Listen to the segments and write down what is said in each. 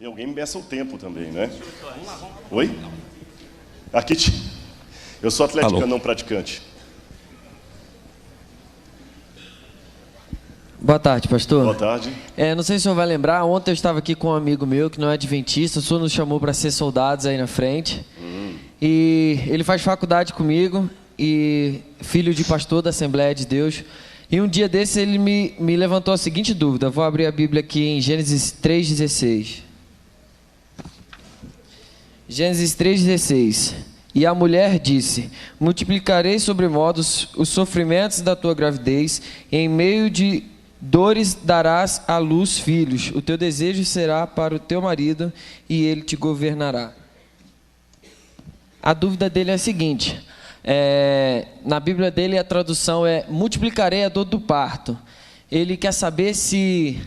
E alguém meça o tempo também, né? Oi? Aqui eu sou atleticano, não praticante. Boa tarde, pastor. Boa tarde. Não sei se o senhor vai lembrar, ontem eu estava aqui com um amigo meu que não é adventista, o senhor nos chamou para ser soldados aí na frente. E ele faz faculdade comigo, e filho de pastor da Assembleia de Deus. E um dia desse ele me levantou a seguinte dúvida. Vou abrir a Bíblia aqui em Gênesis 3,16. Gênesis 3,16. E a mulher disse: multiplicarei sobremodo os sofrimentos da tua gravidez, e em meio de dores darás à luz filhos. O teu desejo será para o teu marido, e ele te governará. A dúvida dele é a seguinte: na Bíblia dele a tradução é multiplicarei a dor do parto. Ele quer saber se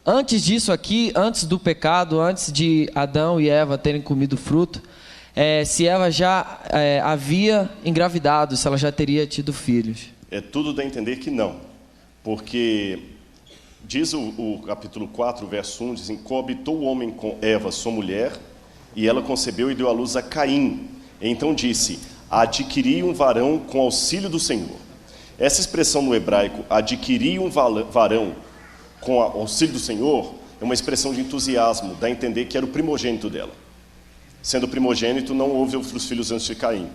antes disso aqui, antes do pecado, antes de Adão e Eva terem comido o fruto, se Eva já havia engravidado, se ela já teria tido filhos. Tudo dá a entender que não, porque diz o capítulo 4, verso 1, diz: coabitou o homem com Eva, sua mulher, e ela concebeu e deu à luz a Caim. Então disse: adquiri um varão com auxílio do Senhor. Essa expressão no hebraico, adquiri um varão com auxílio do Senhor, é uma expressão de entusiasmo, dá a entender que era o primogênito dela. Sendo primogênito, não houve outros filhos antes de Caim.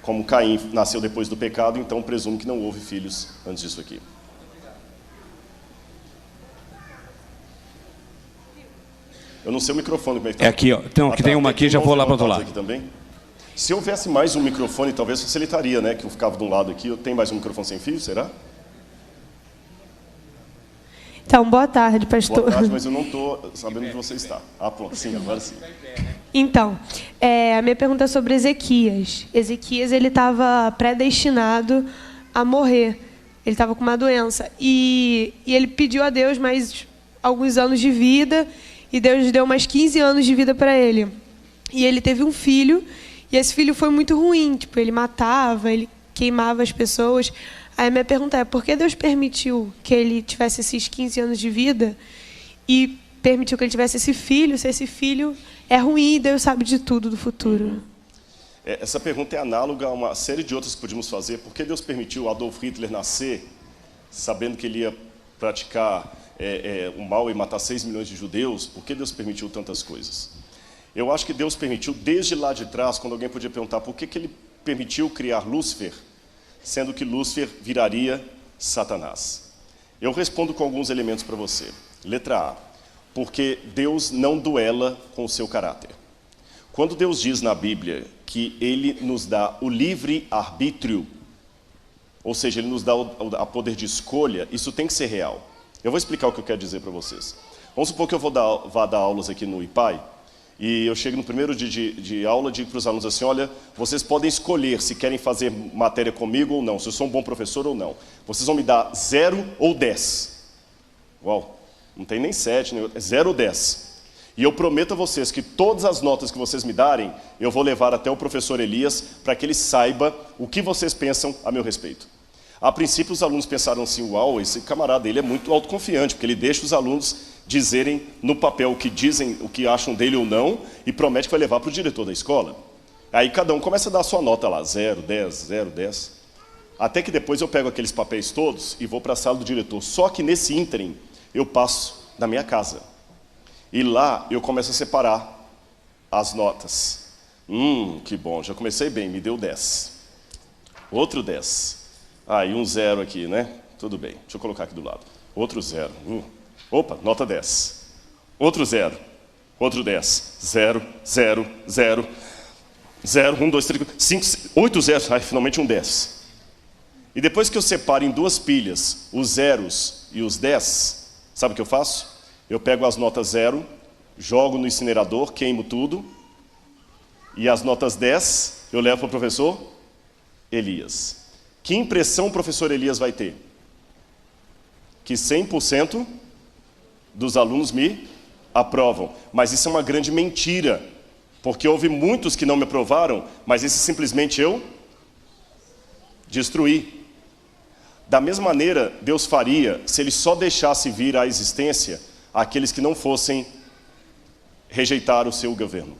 Como Caim nasceu depois do pecado, então presumo que não houve filhos antes disso aqui. Eu não sei o microfone como é que está. Aqui, ó. Então, aqui tem uma aqui, já vou lá para o outro lado. Aqui também. Se houvesse mais um microfone, talvez facilitaria, né? Que eu ficava de um lado aqui. Tem mais um microfone sem fio, será? Então, boa tarde, pastor. Boa tarde, mas eu não estou sabendo onde você está. Pronto, sim, agora sim. Então, a minha pergunta é sobre Ezequias. Ezequias, ele estava predestinado a morrer. Ele estava com uma doença. E ele pediu a Deus mais alguns anos de vida, e Deus deu mais 15 anos de vida para ele. E ele teve um filho, e esse filho foi muito ruim. Tipo, ele matava, ele queimava as pessoas. Aí a minha pergunta é: por que Deus permitiu que ele tivesse esses 15 anos de vida e permitiu que ele tivesse esse filho, se esse filho é ruim e Deus sabe de tudo do futuro? Essa pergunta é análoga a uma série de outras que podíamos fazer. Por que Deus permitiu Adolf Hitler nascer, sabendo que ele ia praticar o mal e matar 6 milhões de judeus? Por que Deus permitiu tantas coisas? Eu acho que Deus permitiu desde lá de trás, quando alguém podia perguntar por que ele permitiu criar Lúcifer, sendo que Lúcifer viraria Satanás. Eu respondo com alguns elementos para você. Letra A: porque Deus não duela com o seu caráter. Quando Deus diz na Bíblia que Ele nos dá o livre arbítrio, ou seja, Ele nos dá o poder de escolha, isso tem que ser real. Eu vou explicar o que eu quero dizer para vocês. Vamos supor que eu vá dar aulas aqui no IPAI, e eu chego no primeiro dia de aula e digo para os alunos assim: olha, vocês podem escolher se querem fazer matéria comigo ou não, se eu sou um bom professor ou não. Vocês vão me dar 0 ou 10. Uau, não tem nem 7, é 0 ou 10. E eu prometo a vocês que todas as notas que vocês me darem, eu vou levar até o professor Elias, para que ele saiba o que vocês pensam a meu respeito. A princípio os alunos pensaram assim: uau, esse camarada ele é muito autoconfiante, porque ele deixa os alunos dizerem no papel o que dizem, o que acham dele ou não, e promete que vai levar para o diretor da escola. Aí cada um começa a dar a sua nota lá, 0, 10, 0, 10. Até que depois eu pego aqueles papéis todos e vou para a sala do diretor. Só que nesse ínterim eu passo na minha casa. E lá eu começo a separar as notas. Que bom, já comecei bem, me deu 10. Outro 10. E um 0 aqui, né? Tudo bem, deixa eu colocar aqui do lado. Outro 0. Opa, nota 10. Outro 0. Outro 10. 0, 0, 0. 0, 1, 2, 3, 5, 8 zeros. Finalmente um 10. E depois que eu separo em 2 pilhas os zeros e os 10, sabe o que eu faço? Eu pego as notas 0, jogo no incinerador, queimo tudo, e as notas 10 eu levo para o professor Elias. Que impressão o professor Elias vai ter? Que 100% dos alunos me aprovam. Mas isso é uma grande mentira, porque houve muitos que não me aprovaram, mas esse simplesmente eu destruí. Da mesma maneira, Deus faria se Ele só deixasse vir à existência aqueles que não fossem rejeitar o seu governo.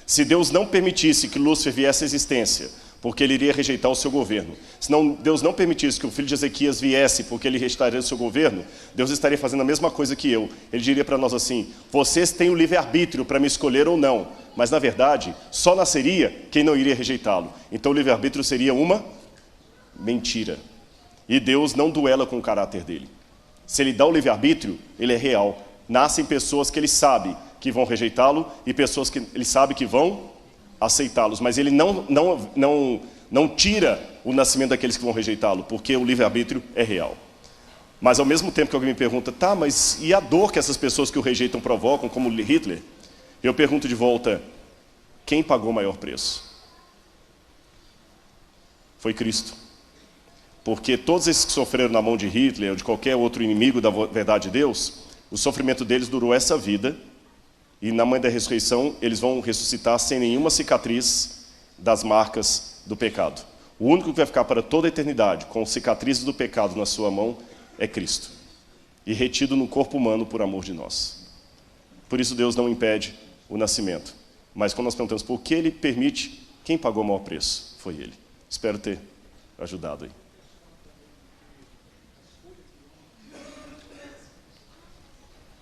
Se Deus não permitisse que Lúcifer viesse à existência, porque ele iria rejeitar o seu governo. Se Deus não permitisse que o filho de Ezequias viesse, porque ele rejeitaria o seu governo, Deus estaria fazendo a mesma coisa que eu. Ele diria para nós assim: vocês têm o livre-arbítrio para me escolher ou não, mas na verdade só nasceria quem não iria rejeitá-lo. Então o livre-arbítrio seria uma mentira. E Deus não duela com o caráter dele. Se ele dá o livre-arbítrio, ele é real. Nascem pessoas que ele sabe que vão rejeitá-lo e pessoas que ele sabe que vão aceitá-los, mas ele não tira o nascimento daqueles que vão rejeitá-lo, porque o livre-arbítrio é real. Mas ao mesmo tempo que alguém me pergunta, tá, mas e a dor que essas pessoas que o rejeitam provocam, como Hitler? Eu pergunto de volta, quem pagou o maior preço? Foi Cristo. Porque todos esses que sofreram na mão de Hitler ou de qualquer outro inimigo da verdade de Deus, o sofrimento deles durou essa vida. E na manhã da ressurreição, eles vão ressuscitar sem nenhuma cicatriz das marcas do pecado. O único que vai ficar para toda a eternidade com cicatrizes do pecado na sua mão é Cristo. E retido no corpo humano por amor de nós. Por isso Deus não impede o nascimento. Mas quando nós perguntamos por que Ele permite, quem pagou o maior preço? Foi Ele. Espero ter ajudado aí.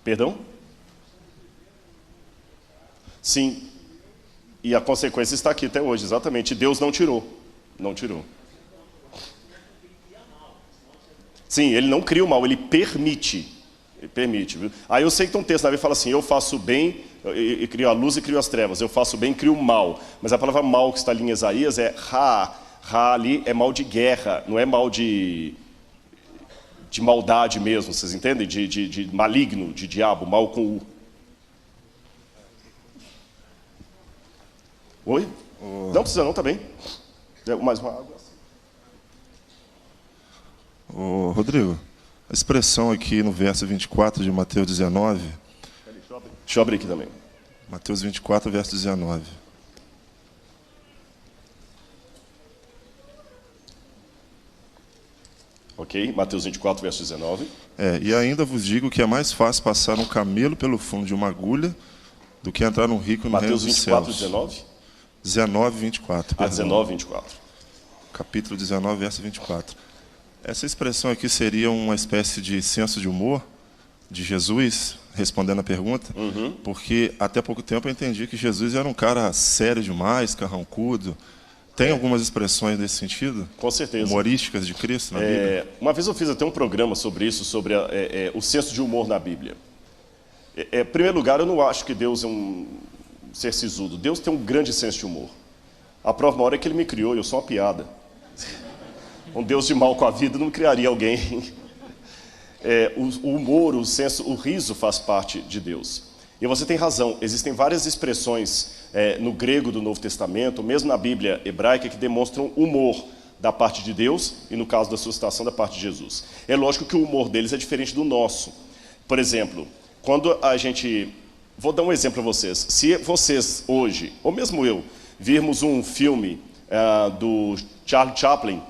Perdão? Sim, e a consequência está aqui até hoje, exatamente. Deus não tirou, não tirou. Sim, ele não cria o mal, ele permite. Ele permite, viu? Aí eu sei que tem um texto na Bíblia que fala assim, eu faço bem, eu crio a luz e crio as trevas, eu faço bem e crio o mal. Mas a palavra mal que está ali em Isaías é ra ali é mal de guerra, não é mal de maldade mesmo, vocês entendem? De maligno, de diabo, mal com U. Oi? Não precisa não, tá bem. Mais uma água. Rodrigo, a expressão aqui no verso 24 de Mateus 19... Deixa eu abrir aqui também. Mateus 24, verso 19. Ok, Mateus 24, verso 19. E ainda vos digo que é mais fácil passar um camelo pelo fundo de uma agulha do que entrar um rico no reino dos céus. Mateus 24, 19? 19, 24. Ah, 19, 24. Capítulo 19, verso 24. Essa expressão aqui seria uma espécie de senso de humor de Jesus, respondendo a pergunta, porque até pouco tempo eu entendi que Jesus era um cara sério demais, carrancudo. Tem algumas expressões nesse sentido? Com certeza. Humorísticas de Cristo na Bíblia? Uma vez eu fiz até um programa sobre isso, sobre o senso de humor na Bíblia. Em primeiro lugar, eu não acho que Deus é um ser sisudo. Deus tem um grande senso de humor. A prova maior é que Ele me criou e eu sou uma piada. Um Deus de mal com a vida não criaria alguém. O humor, o senso, o riso faz parte de Deus. E você tem razão, existem várias expressões no grego do Novo Testamento, mesmo na Bíblia hebraica, que demonstram humor da parte de Deus e, no caso da suscitação, da parte de Jesus. É lógico que o humor deles é diferente do nosso. Por exemplo, quando a gente... Vou dar um exemplo para vocês. Se vocês hoje, ou mesmo eu, virmos um filme do Charlie Chaplin,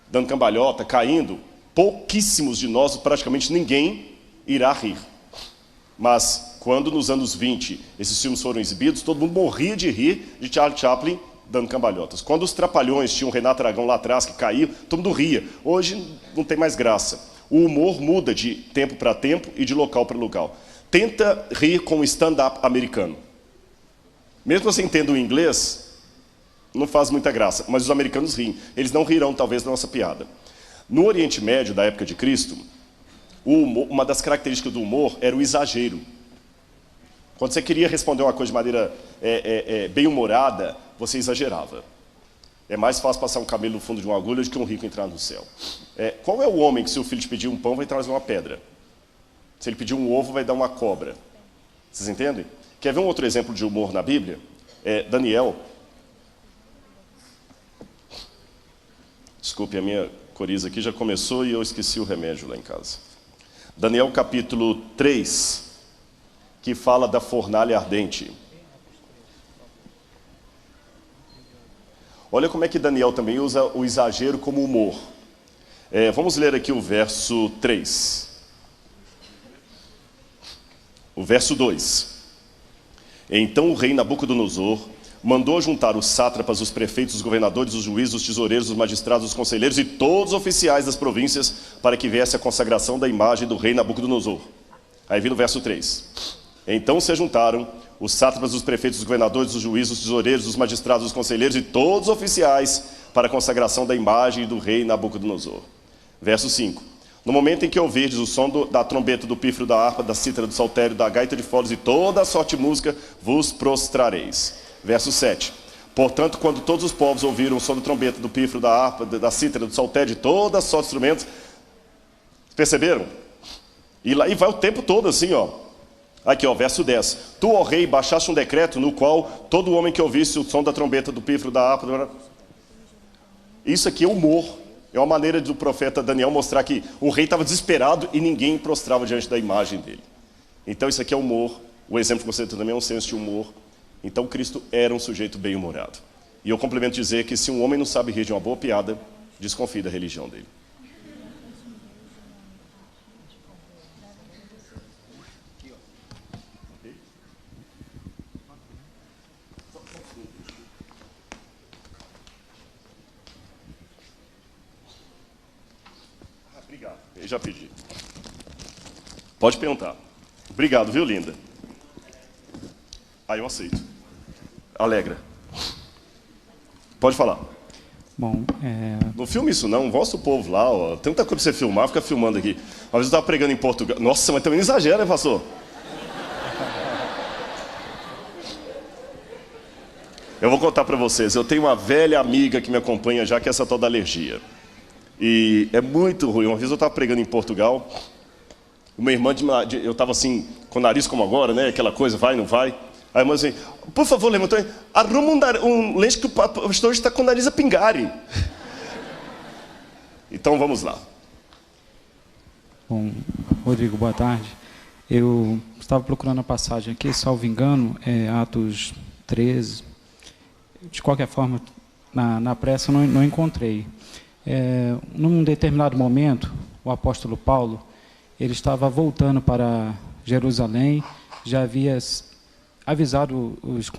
dando cambalhota, caindo, pouquíssimos de nós, praticamente ninguém, irá rir. Mas quando nos anos 20 esses filmes foram exibidos, todo mundo morria de rir de Charlie Chaplin dando cambalhotas. Quando os Trapalhões tinham o Renato Aragão lá atrás que caiu, todo mundo ria. Hoje não tem mais graça. O humor muda de tempo para tempo e de local para local. Tenta rir com o stand-up americano. Mesmo você entenda o inglês, não faz muita graça, mas os americanos riem. Eles não rirão, talvez, da nossa piada. No Oriente Médio, da época de Cristo, uma das características do humor era o exagero. Quando você queria responder uma coisa de maneira bem-humorada, você exagerava. É mais fácil passar um camelo no fundo de uma agulha do que um rico entrar no céu. Qual é o homem que, se o filho te pedir um pão, vai trazer uma pedra? Se ele pedir um ovo, vai dar uma cobra. Vocês entendem? Quer ver um outro exemplo de humor na Bíblia? Daniel. Desculpe, a minha coriza aqui já começou e eu esqueci o remédio lá em casa. Daniel capítulo 3, que fala da fornalha ardente. Olha como é que Daniel também usa o exagero como humor. Vamos ler aqui o verso 3. O verso 2. Então o rei Nabucodonosor mandou juntar os sátrapas, os prefeitos, os governadores, os juízes, os tesoureiros, os magistrados, os conselheiros e todos os oficiais das províncias para que viesse a consagração da imagem do rei Nabucodonosor. Aí vem no verso 3. Então se juntaram os sátrapas, os prefeitos, os governadores, os juízes, os tesoureiros, os magistrados, os conselheiros e todos os oficiais para a consagração da imagem do rei Nabucodonosor. Verso 5. No momento em que ouvirdes o som da trombeta, do pífaro, da harpa, da cítara, do saltério, da gaita de foles e toda a sorte de música, vos prostrareis. Verso 7. Portanto, quando todos os povos ouviram o som da trombeta, do pífaro, da harpa, da cítara, do saltério, de toda a sorte de instrumentos, perceberam? E lá e vai o tempo todo assim, ó. Aqui, ó, verso 10. Tu, ó rei, baixaste um decreto no qual todo homem que ouvisse o som da trombeta, do pífaro, da harpa... Isso aqui é humor. É uma maneira do profeta Daniel mostrar que o rei estava desesperado e ninguém prostrava diante da imagem dele. Então isso aqui é humor. O exemplo que você tem também é um senso de humor. Então Cristo era um sujeito bem-humorado. E eu complemento dizer que se um homem não sabe rir de uma boa piada, desconfie da religião dele. Obrigado, eu já pedi. Pode perguntar. Obrigado, viu, linda? Eu aceito. Alegra. Pode falar. Bom, Não filme isso não, mostra o povo lá, ó. Tem muita coisa pra você filmar, fica filmando aqui. Uma vez eu estava pregando em Portugal. Nossa, mas também não exagera, né, pastor? Eu vou contar para vocês. Eu tenho uma velha amiga que me acompanha já, que é essa tal da alergia. E é muito ruim. Uma vez eu estava pregando em Portugal. Uma irmã, eu estava assim, com o nariz como agora, né? Aquela coisa, vai, não vai. Aí a irmã assim, por favor, levantou, arruma um lenço que o pastor está com o nariz a pingare. Então vamos lá. Bom, Rodrigo, boa tarde. Eu estava procurando a passagem aqui, salvo engano, Atos 13. De qualquer forma, na pressa não encontrei. Num determinado momento, o apóstolo Paulo, ele estava voltando para Jerusalém, já havia avisado os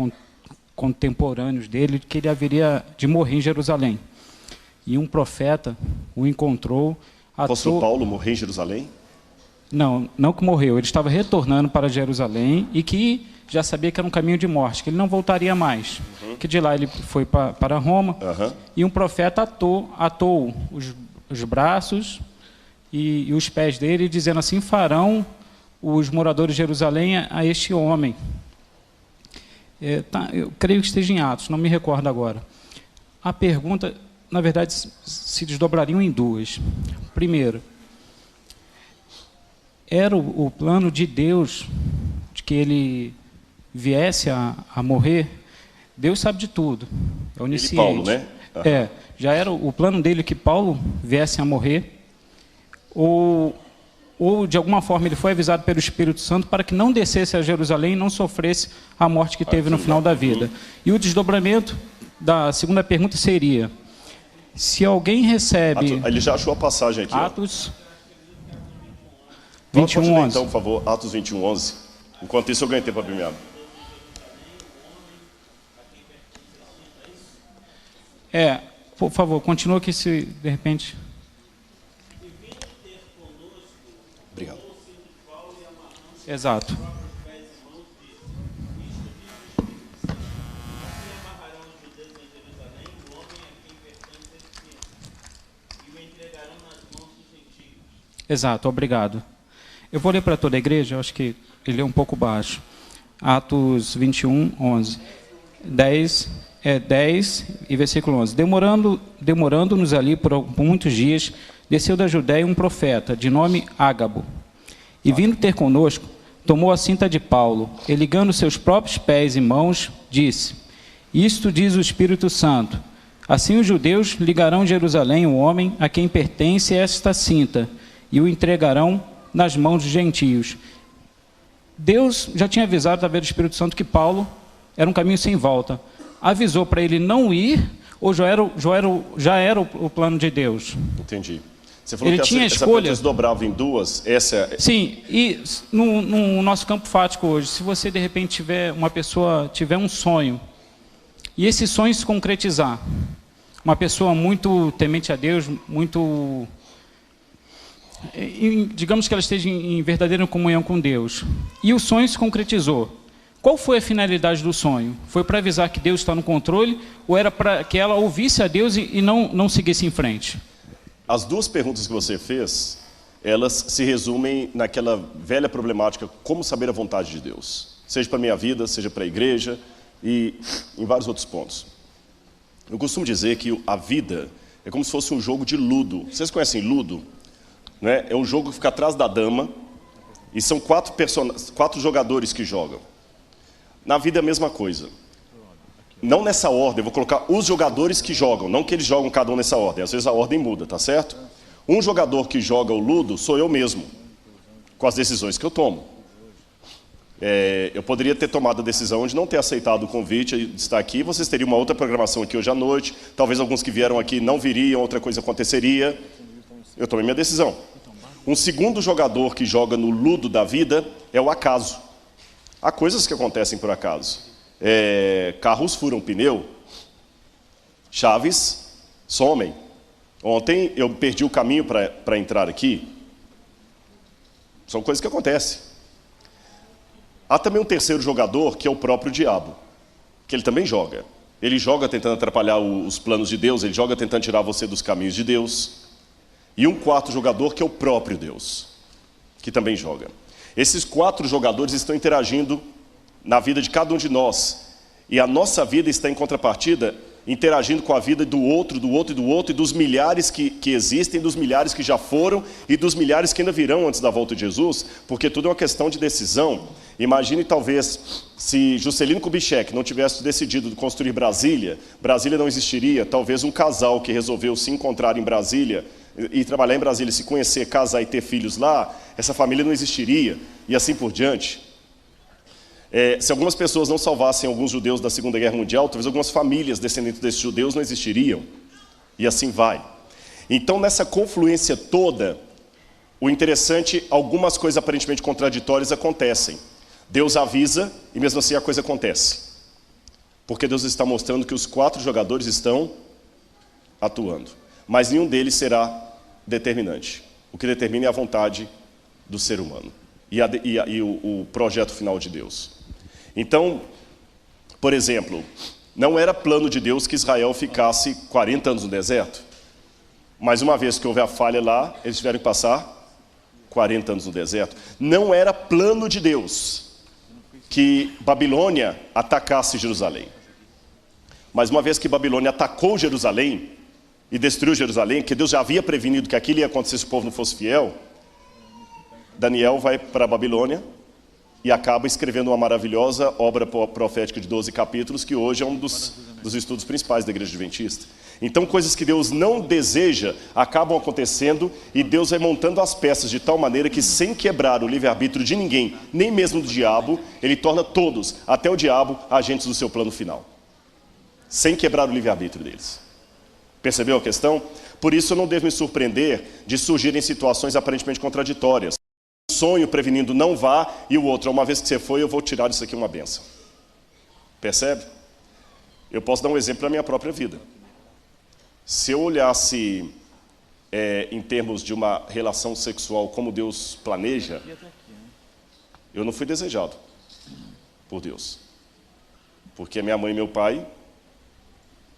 contemporâneos dele que ele haveria de morrer em Jerusalém. E um profeta o encontrou. O apóstolo Paulo morreu em Jerusalém? Não que morreu, ele estava retornando para Jerusalém e que já sabia que era um caminho de morte, que ele não voltaria mais. Que de lá ele foi para Roma, e um profeta atou os braços e os pés dele, dizendo assim, farão os moradores de Jerusalém a este homem. Eu creio que esteja em Atos, não me recordo agora. A pergunta, na verdade, se desdobrariam em duas. Primeiro, era o plano de Deus de que ele viesse a morrer? Deus sabe de tudo, é onisciente. Paulo, né? Já era o plano dele que Paulo viesse a morrer? Ou de alguma forma ele foi avisado pelo Espírito Santo para que não descesse a Jerusalém e não sofresse a morte que teve no final da vida? E o desdobramento da segunda pergunta seria, se alguém recebe... Ele já achou a passagem aqui. Atos 21:11. Então, por favor, Atos 21:11. Enquanto isso, eu ganhei tempo para abrir minha água. Por favor, continua aqui se de repente... Obrigado. Exato. Exato, obrigado. Eu vou ler para toda a igreja, eu acho que ele é um pouco baixo. Atos 21:11. 10 e versículo 11. Demorando-nos ali por muitos dias, desceu da Judéia um profeta, de nome Ágabo. E vindo ter conosco, tomou a cinta de Paulo, e ligando seus próprios pés e mãos, disse, isto diz o Espírito Santo, assim os judeus ligarão em Jerusalém o homem a quem pertence esta cinta, e o entregarão nas mãos dos gentios. Deus já tinha avisado, através do Espírito Santo, que Paulo era um caminho sem volta. Avisou para ele não ir, ou já era o plano de Deus? Entendi. Você falou ele que tinha essa escolha. pergunta desdobrava em duas. Sim, e no nosso campo fático hoje, se você de repente tiver um sonho, e esse sonho se concretizar, uma pessoa muito temente a Deus, digamos que ela esteja em verdadeira comunhão com Deus, e o sonho se concretizou, qual foi a finalidade do sonho? Foi para avisar que Deus está no controle, ou era para que ela ouvisse a Deus e não seguisse em frente? As duas perguntas que você fez, elas se resumem naquela velha problemática, como saber a vontade de Deus. Seja para a minha vida, seja para a igreja e em vários outros pontos. Eu costumo dizer que a vida é como se fosse um jogo de ludo. Vocês conhecem ludo? Né? É um jogo que fica atrás da dama e são quatro jogadores que jogam. Na vida é a mesma coisa. Não nessa ordem, eu vou colocar os jogadores que jogam, não que eles jogam cada um nessa ordem, às vezes a ordem muda, tá certo? Um jogador que joga o ludo sou eu mesmo, com as decisões que eu tomo. Eu poderia ter tomado a decisão de não ter aceitado o convite de estar aqui, vocês teriam uma outra programação aqui hoje à noite, talvez alguns que vieram aqui não viriam, outra coisa aconteceria. Eu tomei minha decisão. Um segundo jogador que joga no ludo da vida é o acaso. Há coisas que acontecem por acaso. Carros furam pneu, chaves somem. Ontem eu perdi o caminho para entrar aqui. São coisas que acontecem. Há também um terceiro jogador, que é o próprio diabo, que ele também joga. Ele joga tentando atrapalhar os planos de Deus, ele joga tentando tirar você dos caminhos de Deus. E um quarto jogador, que é o próprio Deus, que também joga. Esses quatro jogadores estão interagindo na vida de cada um de nós. E a nossa vida está em contrapartida, interagindo com a vida do outro, do outro e do outro, e dos milhares que existem, dos milhares que já foram, e dos milhares que ainda virão antes da volta de Jesus, porque tudo é uma questão de decisão. Imagine talvez, se Juscelino Kubitschek não tivesse decidido construir Brasília, Brasília não existiria. Talvez um casal que resolveu se encontrar em Brasília, e trabalhar em Brasília, se conhecer, casar e ter filhos lá, essa família não existiria, e assim por diante. Se algumas pessoas não salvassem alguns judeus da Segunda Guerra Mundial, talvez algumas famílias descendentes desses judeus não existiriam. E assim vai. Então, nessa confluência toda, o interessante, algumas coisas aparentemente contraditórias acontecem. Deus avisa e mesmo assim a coisa acontece. Porque Deus está mostrando que os quatro jogadores estão atuando. Mas nenhum deles será determinante. O que determina é a vontade do ser humano. E o projeto final de Deus. Então, por exemplo, não era plano de Deus que Israel ficasse 40 anos no deserto. Mas uma vez que houve a falha lá, eles tiveram que passar 40 anos no deserto. Não era plano de Deus que Babilônia atacasse Jerusalém. Mas uma vez que Babilônia atacou Jerusalém e destruiu Jerusalém, que Deus já havia prevenido que aquilo ia acontecer se o povo não fosse fiel, Daniel vai para a Babilônia e acaba escrevendo uma maravilhosa obra profética de 12 capítulos, que hoje é um dos estudos principais da Igreja Adventista. Então, coisas que Deus não deseja acabam acontecendo, e Deus vai montando as peças de tal maneira que, sem quebrar o livre-arbítrio de ninguém, nem mesmo do diabo, Ele torna todos, até o diabo, agentes do seu plano final. Sem quebrar o livre-arbítrio deles. Percebeu a questão? Por isso eu não devo me surpreender de surgirem situações aparentemente contraditórias. Um sonho prevenindo não vá, e o outro, uma vez que você foi, eu vou tirar disso aqui uma bênção. Percebe? Eu posso dar um exemplo da minha própria vida. Se eu olhasse em termos de uma relação sexual como Deus planeja, eu não fui desejado por Deus. Porque minha mãe e meu pai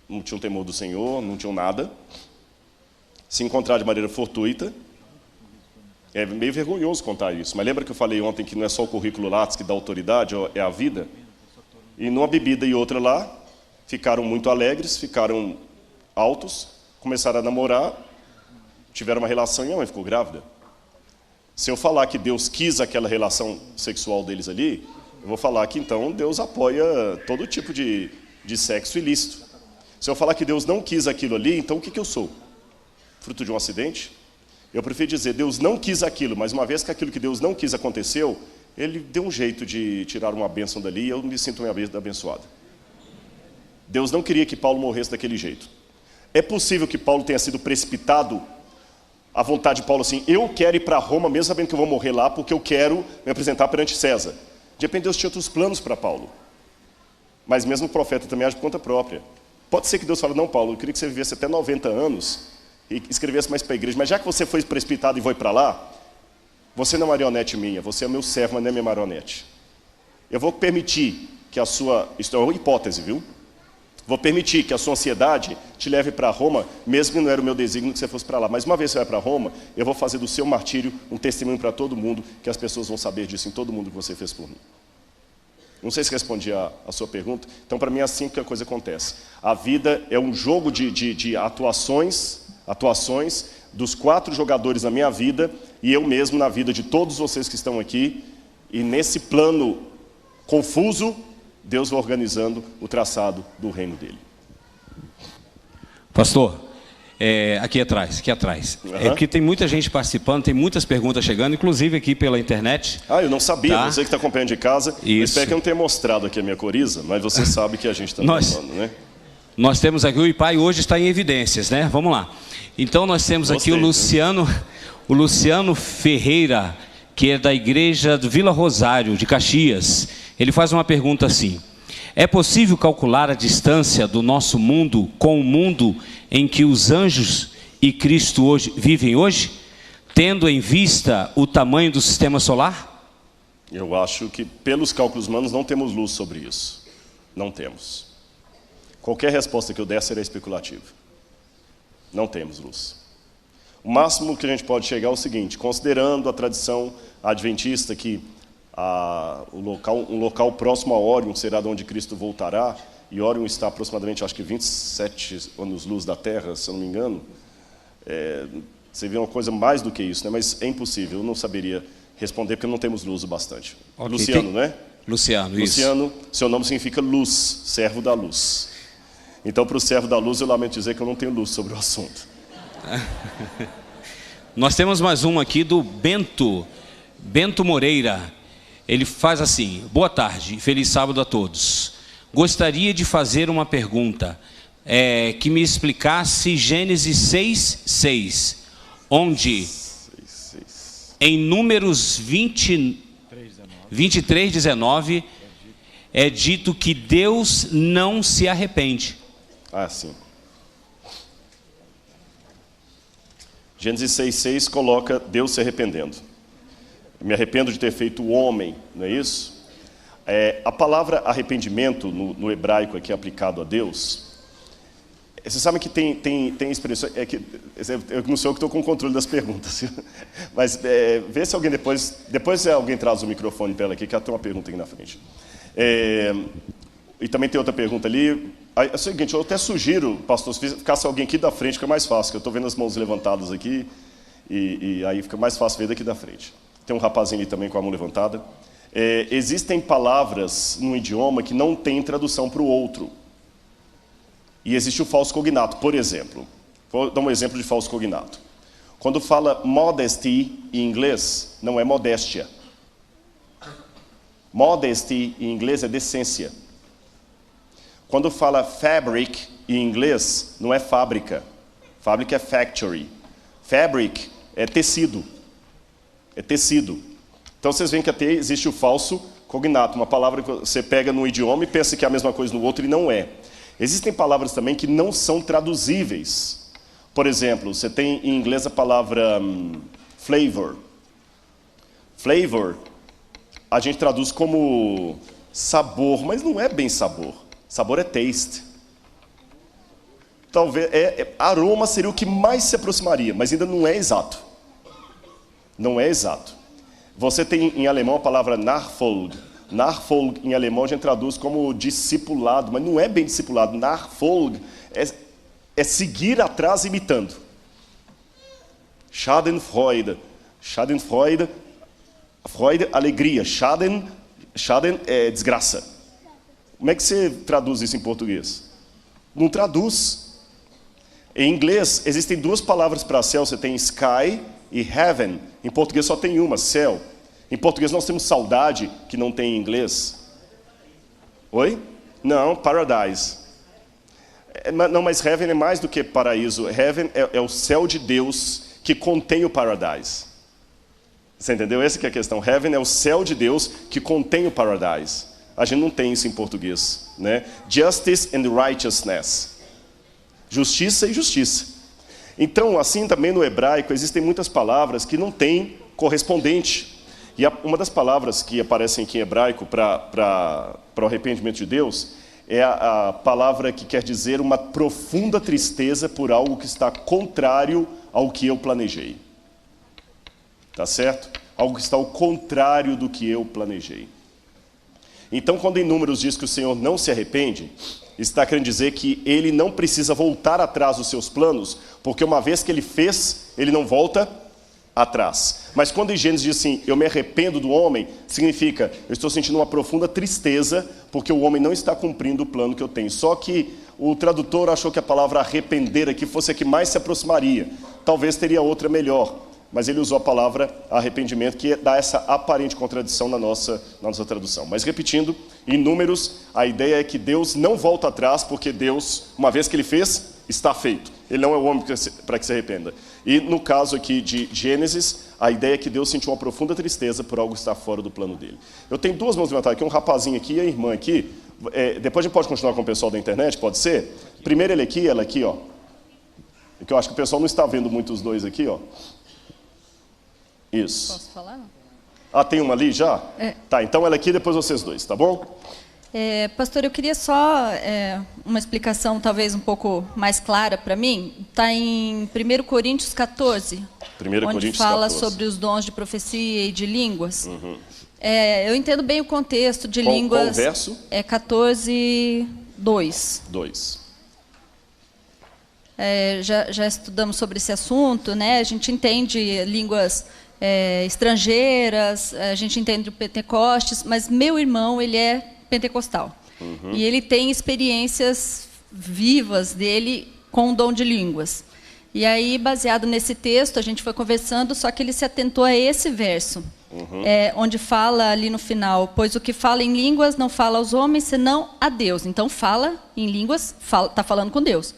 não tinham temor do Senhor, não tinham nada. Se encontrar de maneira fortuita, é meio vergonhoso contar isso, mas lembra que eu falei ontem que não é só o currículo Lattes que dá autoridade, é a vida? E numa bebida e outra lá, ficaram muito alegres, ficaram altos, começaram a namorar, tiveram uma relação e minha mãe ficou grávida. Se eu falar que Deus quis aquela relação sexual deles ali, eu vou falar que então Deus apoia todo tipo de sexo ilícito. Se eu falar que Deus não quis aquilo ali, então o que eu sou? Fruto de um acidente? Eu prefiro dizer, Deus não quis aquilo, mas uma vez que aquilo que Deus não quis aconteceu, Ele deu um jeito de tirar uma bênção dali e eu me sinto abençoado. Deus não queria que Paulo morresse daquele jeito. É possível que Paulo tenha sido precipitado a vontade de Paulo assim, eu quero ir para Roma, mesmo sabendo que eu vou morrer lá, porque eu quero me apresentar perante César. De repente Deus tinha outros planos para Paulo. Mas mesmo o profeta também age por conta própria. Pode ser que Deus fale, não, Paulo, eu queria que você vivesse até 90 anos e escrevesse mais para a igreja, mas já que você foi precipitado e foi para lá, você não é marionete minha, você é meu servo, mas não é minha marionete. Eu vou permitir que a sua, isso é uma hipótese, viu? Vou permitir que a sua ansiedade te leve para Roma, mesmo que não era o meu desígnio que você fosse para lá. Mas uma vez que você vai para Roma, eu vou fazer do seu martírio um testemunho para todo mundo, que as pessoas vão saber disso em todo mundo que você fez por mim. Não sei se respondi a sua pergunta. Então, para mim, é assim que a coisa acontece. A vida é um jogo de atuações dos 4 jogadores na minha vida e eu mesmo na vida de todos vocês que estão aqui. E nesse plano confuso, Deus vai organizando o traçado do reino dele. Pastor, aqui atrás. É porque tem muita gente participando, tem muitas perguntas chegando, inclusive aqui pela internet. Eu não sabia, tá? Você que está acompanhando de casa. Eu espero que eu não tenha mostrado aqui a minha coriza, mas você sabe que a gente está falando, né? Nós temos aqui, o IPAI hoje está em evidências, né? Vamos lá. Então nós temos aqui o Luciano Ferreira, que é da igreja do Vila Rosário, de Caxias. Ele faz uma pergunta assim: é possível calcular a distância do nosso mundo com o mundo em que os anjos e Cristo vivem hoje, tendo em vista o tamanho do sistema solar? Eu acho que, pelos cálculos humanos, não temos luz sobre isso. Não temos. Qualquer resposta que eu der será especulativa. Não temos luz. O máximo que a gente pode chegar é o seguinte, considerando a tradição adventista que um local próximo a Órion será de onde Cristo voltará, e Órion está aproximadamente, acho que 27 anos-luz da Terra, se eu não me engano. Você vê uma coisa mais do que isso, né? Mas é impossível, eu não saberia responder, porque não temos luz o bastante. Okay. Luciano, né? Luciano, isso. Luciano, seu nome significa luz, servo da luz. Então, para o servo da luz, eu lamento dizer que eu não tenho luz sobre o assunto. Nós temos mais um aqui do Bento Moreira. Ele faz assim: boa tarde, feliz sábado a todos. Gostaria de fazer uma pergunta, que me explicasse Gênesis 6:6, onde em Números 23:19 é dito que Deus não se arrepende. Sim. Gênesis 6:6 coloca Deus se arrependendo. Me arrependo de ter feito o homem, não é isso? A palavra arrependimento no hebraico aqui aplicado a Deus, vocês sabem que tem expressão, eu não sou eu que estou com o controle das perguntas, mas vê se alguém depois alguém traz o microfone para ela aqui, que ela tem uma pergunta aqui na frente. E também tem outra pergunta ali. É o seguinte, eu até sugiro, pastor, se ficasse alguém aqui da frente, fica mais fácil, que eu estou vendo as mãos levantadas aqui, e aí fica mais fácil ver daqui da frente. Tem um rapazinho ali também com a mão levantada. Existem palavras num idioma que não tem tradução para o outro. E existe o falso cognato, por exemplo. Vou dar um exemplo de falso cognato. Quando fala modesty em inglês, não é modéstia. Modesty em inglês é decência. Quando fala fabric em inglês, não é fábrica. Fábrica é factory. Fabric é tecido. É tecido. Então vocês veem que até existe o falso cognato, uma palavra que você pega num idioma e pensa que é a mesma coisa no outro e não é. Existem palavras também que não são traduzíveis. Por exemplo, você tem em inglês a palavra flavor. Flavor, a gente traduz como sabor, mas não é bem sabor. Sabor é taste. Talvez aroma seria o que mais se aproximaria, mas ainda não é exato. Não é exato. Você tem em alemão a palavra Nachfolge. Nachfolge em alemão a gente traduz como discipulado, mas não é bem discipulado. Nachfolge é seguir atrás imitando. Schadenfreude. Schadenfreude, Freude, alegria. Schaden é desgraça. Como é que você traduz isso em português? Não traduz. Em inglês, existem 2 palavras para céu. Você tem sky e heaven. Em português só tem uma, céu. Em português nós temos saudade, que não tem em inglês. Oi? Não, paradise. Não, mas heaven é mais do que paraíso. Heaven é o céu de Deus, que contém o paradise. Você entendeu? Essa que é a questão. Heaven é o céu de Deus que contém o paradise. A gente não tem isso em português, né? Justice and righteousness. Justiça e justiça. Então, assim também no hebraico, existem muitas palavras que não têm correspondente. E uma das palavras que aparecem aqui em hebraico para o arrependimento de Deus é a palavra que quer dizer uma profunda tristeza por algo que está contrário ao que eu planejei. Tá certo? Algo que está ao contrário do que eu planejei. Então, quando em Números diz que o Senhor não se arrepende, está querendo dizer que ele não precisa voltar atrás dos seus planos, porque uma vez que ele fez, ele não volta atrás. Mas quando em Gênesis diz assim, eu me arrependo do homem, significa, eu estou sentindo uma profunda tristeza, porque o homem não está cumprindo o plano que eu tenho. Só que o tradutor achou que a palavra arrepender aqui fosse a que mais se aproximaria. Talvez teria outra melhor, mas ele usou a palavra arrependimento, que dá essa aparente contradição na nossa tradução. Mas repetindo, em Números, a ideia é que Deus não volta atrás, porque Deus, uma vez que ele fez, está feito. Ele não é o homem para que se arrependa. E no caso aqui de Gênesis, a ideia é que Deus sentiu uma profunda tristeza por algo estar fora do plano dele. Eu tenho duas mãos levantadas aqui, um rapazinho aqui e a irmã aqui. Depois a gente pode continuar com o pessoal da internet, pode ser? Primeiro ele aqui, ela aqui, ó. Que eu acho que o pessoal não está vendo muito os dois aqui, ó. Isso. Posso falar? Não? Ah, tem uma ali já? É. Tá, então ela aqui, depois vocês dois, tá bom? Pastor, eu queria só uma explicação talvez um pouco mais clara para mim. Está em 1 Coríntios 14, onde fala sobre os dons de profecia e de línguas. Uhum. Eu entendo bem o contexto de línguas. Qual verso? É 14, 2. 2. Já estudamos sobre esse assunto, né? A gente entende línguas estrangeiras, a gente entende o Pentecostes, mas meu irmão, ele é pentecostal. Uhum. E ele tem experiências vivas dele com o dom de línguas. E aí, baseado nesse texto, a gente foi conversando, só que ele se atentou a esse verso, onde fala ali no final, pois o que fala em línguas não fala aos homens, senão a Deus. Então, fala em línguas, está falando com Deus.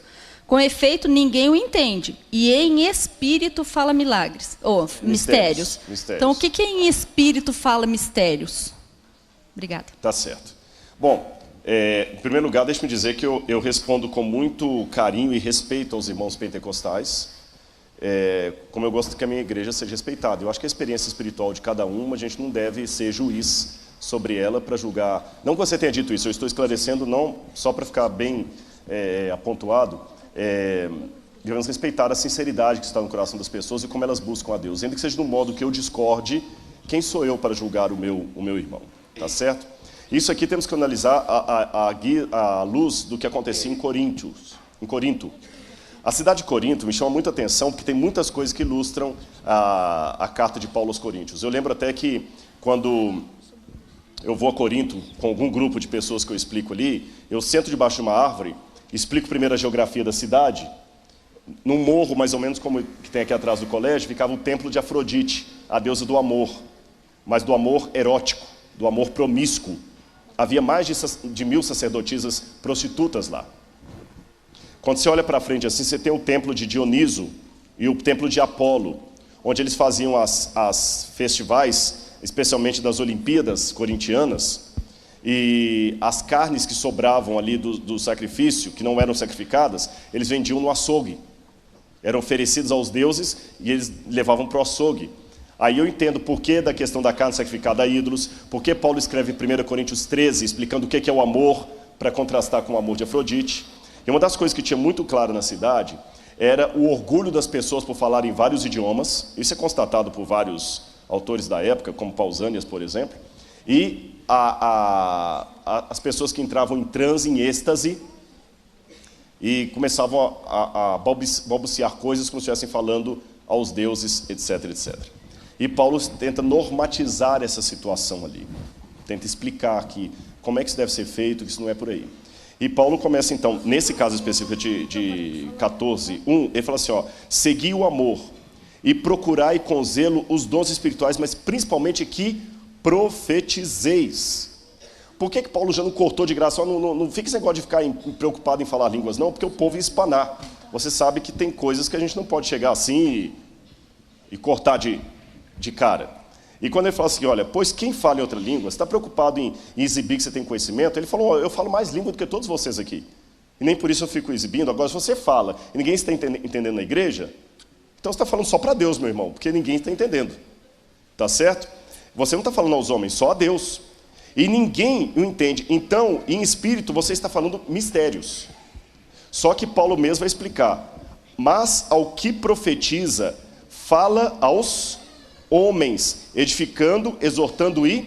Com efeito, ninguém o entende. E em espírito fala milagres, ou mistérios. Então, o que em espírito fala mistérios? Obrigada. Tá certo. Bom, em primeiro lugar, deixe-me dizer que eu respondo com muito carinho e respeito aos irmãos pentecostais, como eu gosto que a minha igreja seja respeitada. Eu acho que a experiência espiritual de cada um, a gente não deve ser juiz sobre ela para julgar. Não que você tenha dito isso, eu estou esclarecendo, não só para ficar bem apontuado, devemos respeitar a sinceridade que está no coração das pessoas e como elas buscam a Deus. Ainda que seja de um modo que eu discorde, quem sou eu para julgar o meu irmão? Tá certo? Isso aqui temos que analisar à luz do que acontecia em Corinto. A cidade de Corinto me chama muita atenção porque tem muitas coisas que ilustram a carta de Paulo aos Coríntios. Eu lembro até que quando eu vou a Corinto com algum grupo de pessoas que eu explico ali, eu sento debaixo de uma árvore, explico primeiro a geografia da cidade. Num morro, mais ou menos como que tem aqui atrás do colégio, ficava o templo de Afrodite, a deusa do amor, mas do amor erótico, do amor promíscuo. Havia mais de 1000 sacerdotisas prostitutas lá. Quando você olha para frente assim, você tem o templo de Dioniso e o templo de Apolo, onde eles faziam as festivais, especialmente das Olimpíadas corintianas, e as carnes que sobravam ali do sacrifício, que não eram sacrificadas, eles vendiam no açougue. Eram oferecidos aos deuses e eles levavam para o açougue. Aí eu entendo por que da questão da carne sacrificada a ídolos, por que Paulo escreve em 1 Coríntios 13, explicando o que é o amor, para contrastar com o amor de Afrodite. E uma das coisas que tinha muito claro na cidade era o orgulho das pessoas por falarem vários idiomas. Isso é constatado por vários autores da época, como Pausanias, por exemplo. E as pessoas que entravam em transe, em êxtase, e começavam a balbuciar coisas como se estivessem falando aos deuses, etc, etc. E Paulo tenta normatizar essa situação ali. Tenta explicar que como é que isso deve ser feito, que isso não é por aí. E Paulo começa então, nesse caso específico de 14:1, ele fala assim, ó, segui o amor e procurai com zelo os dons espirituais, mas principalmente que profetizeis. Por que Paulo já não cortou de graça? Não fica esse negócio de ficar preocupado em falar línguas, não, porque o povo ia espanar. Você sabe que tem coisas que a gente não pode chegar assim e cortar de cara. E quando ele fala assim, olha, pois quem fala em outra língua, você está preocupado em exibir que você tem conhecimento? Ele falou, eu falo mais língua do que todos vocês aqui. E nem por isso eu fico exibindo. Agora, se você fala e ninguém está entendendo na igreja, então você está falando só para Deus, meu irmão, porque ninguém está entendendo. Tá certo? Você não está falando aos homens, só a Deus. E ninguém o entende. Então, em espírito, você está falando mistérios. Só que Paulo mesmo vai explicar. Mas ao que profetiza, fala aos homens, edificando, exortando e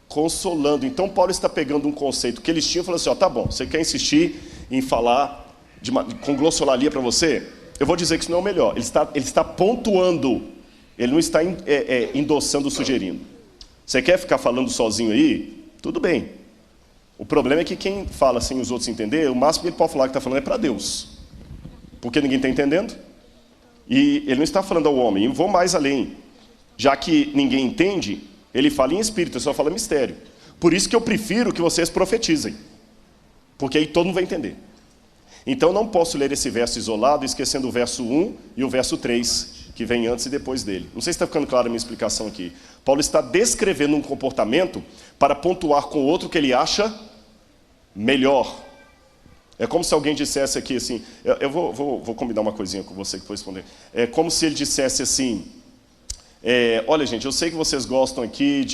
consolando. Então Paulo está pegando um conceito que eles tinham e falando assim, ó, tá bom, você quer insistir em falar com glossolalia para você? Eu vou dizer que isso não é o melhor. Ele está pontuando, ele não está endossando, sugerindo. Você quer ficar falando sozinho aí? Tudo bem. O problema é que quem fala sem os outros entender, o máximo que ele pode falar que está falando é para Deus. Porque ninguém está entendendo. E ele não está falando ao homem. Eu vou mais além. Já que ninguém entende, ele fala em espírito, ele só fala mistério. Por isso que eu prefiro que vocês profetizem. Porque aí todo mundo vai entender. Então não posso ler esse verso isolado, esquecendo o verso 1 e o verso 3, que vem antes e depois dele. Não sei se está ficando clara a minha explicação aqui. Paulo está descrevendo um comportamento para pontuar com outro que ele acha melhor. É como se alguém dissesse aqui assim, eu vou combinar uma coisinha com você que for responder. É como se ele dissesse assim, olha gente, eu sei que vocês gostam aqui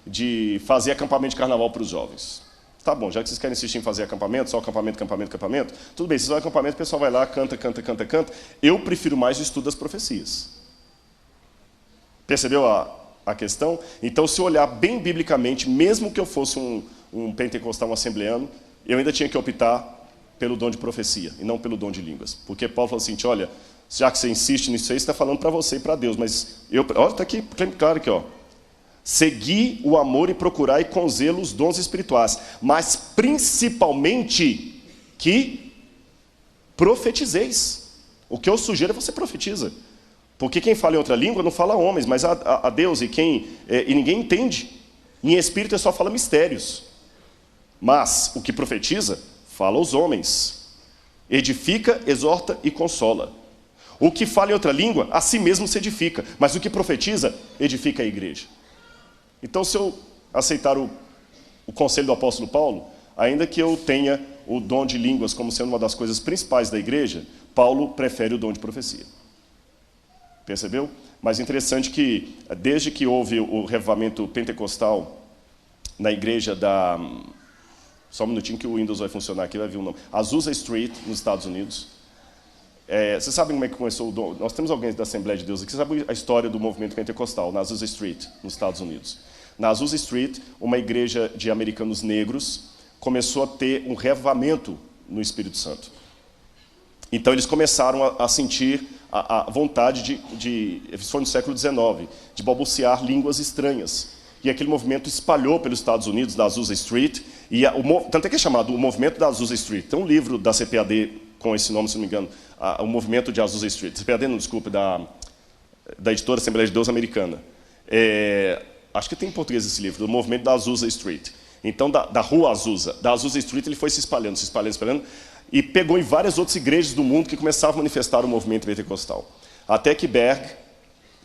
de fazer acampamento de carnaval para os jovens. Tá bom, já que vocês querem insistir em fazer acampamento, só acampamento, tudo bem, vocês vão ao acampamento, o pessoal vai lá, canta. Eu prefiro mais o estudo das profecias. Percebeu a questão? Então, se eu olhar bem biblicamente, mesmo que eu fosse um pentecostal, um assembleano, eu ainda tinha que optar pelo dom de profecia, e não pelo dom de línguas. Porque Paulo falou assim, olha, já que você insiste nisso aí, você está falando para você e para Deus, mas olha, está aqui, claro aqui, ó. Segui o amor e procurai com zelo os dons espirituais, mas principalmente que profetizeis. O que eu sugiro é você profetiza. Porque quem fala em outra língua não fala a homens, mas a Deus, e ninguém entende. Em espírito é só fala mistérios. Mas o que profetiza, fala aos homens. Edifica, exorta e consola. O que fala em outra língua, a si mesmo se edifica. Mas o que profetiza, edifica a igreja. Então, se eu aceitar o conselho do apóstolo Paulo, ainda que eu tenha o dom de línguas como sendo uma das coisas principais da igreja, Paulo prefere o dom de profecia. Percebeu? Mas interessante que, desde que houve o revivamento pentecostal na igreja da... Só um minutinho que o Windows vai funcionar aqui, vai vir o nome. Azusa Street, nos Estados Unidos. Vocês sabem como é que começou o dom? Nós temos alguém da Assembleia de Deus aqui, vocês sabem a história do movimento pentecostal, na Azusa Street, nos Estados Unidos. Na Azusa Street, uma igreja de americanos negros começou a ter um revivamento no Espírito Santo. Então eles começaram a sentir a vontade isso foi no século XIX, de balbuciar línguas estranhas. E aquele movimento espalhou pelos Estados Unidos, da Azusa Street, tanto é que é chamado o movimento da Azusa Street. Tem um livro da CPAD com esse nome, se não me engano, o movimento de Azusa Street. CPAD, não, desculpe, da editora Assembleia de Deus americana. Acho que tem em português esse livro, do movimento da Azusa Street. Então, da rua Azusa, da Azusa Street, ele foi se espalhando, e pegou em várias outras igrejas do mundo que começavam a manifestar o movimento pentecostal. Até que Berg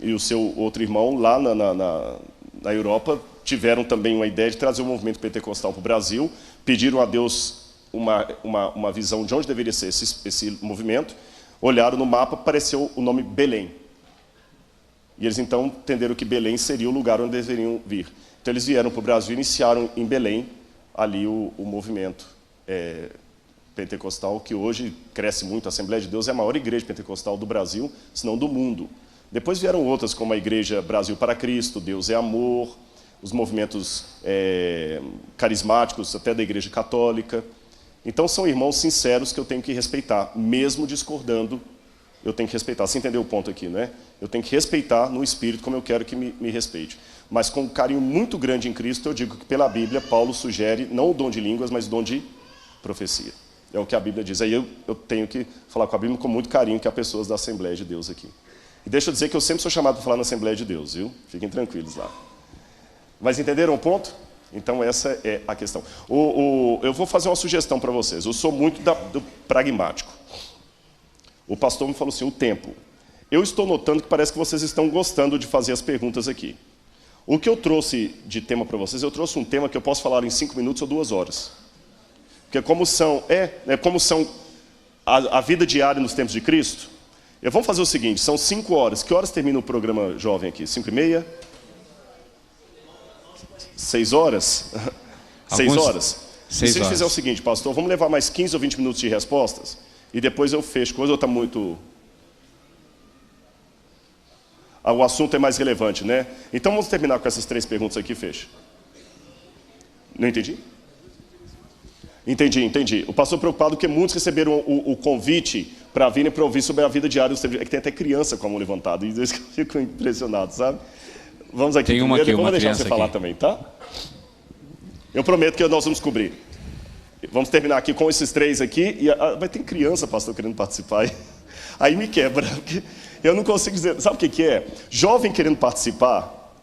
e o seu outro irmão, lá na Europa, tiveram também uma ideia de trazer o movimento pentecostal para o Brasil, pediram a Deus uma visão de onde deveria ser esse movimento, olharam no mapa, apareceu o nome Belém. E eles então entenderam que Belém seria o lugar onde deveriam vir. Então eles vieram para o Brasil e iniciaram em Belém ali o movimento pentecostal, que hoje cresce muito. A Assembleia de Deus é a maior igreja pentecostal do Brasil, se não do mundo. Depois vieram outras, como a Igreja Brasil para Cristo, Deus é Amor, os movimentos carismáticos, até da Igreja Católica. Então são irmãos sinceros que eu tenho que respeitar, mesmo discordando, eu tenho que respeitar. Você entendeu o ponto aqui, né? Eu tenho que respeitar no espírito como eu quero que me respeite. Mas com um carinho muito grande em Cristo, eu digo que pela Bíblia, Paulo sugere não o dom de línguas, mas o dom de profecia. É o que a Bíblia diz. Aí eu tenho que falar com a Bíblia com muito carinho, que há pessoas da Assembleia de Deus aqui. E deixa eu dizer que eu sempre sou chamado para falar na Assembleia de Deus, viu? Fiquem tranquilos lá. Mas entenderam o ponto? Então essa é a questão. Eu vou fazer uma sugestão para vocês. Eu sou muito do pragmático. O pastor me falou assim, o tempo. Eu estou notando que parece que vocês estão gostando de fazer as perguntas aqui. O que eu trouxe de tema para vocês, eu trouxe um tema que eu posso falar em 5 minutos ou 2 horas. Porque como são a vida diária nos tempos de Cristo, vamos fazer o seguinte, são 5 horas. Que horas termina o programa jovem aqui? 5h30? 6 horas? 6 horas? Se a gente fizer o seguinte, pastor, vamos levar mais 15 ou 20 minutos de respostas e depois eu fecho. Coisa ou está muito... o assunto é mais relevante, né? Então vamos terminar com essas 3 perguntas aqui e fecha. Não entendi? Entendi. O pastor preocupado porque muitos receberam o convite para virem para ouvir sobre a vida diária dos tempos. É que tem até criança com a mão levantada, e eu fico impressionado, sabe? Vamos aqui. Tem uma aqui, vamos uma deixar criança você falar aqui também, tá? Eu prometo que nós vamos cobrir. Vamos terminar aqui com esses 3 aqui. E vai ter criança, pastor, querendo participar. Aí me quebra, porque eu não consigo dizer... Sabe o que é? Jovem querendo participar.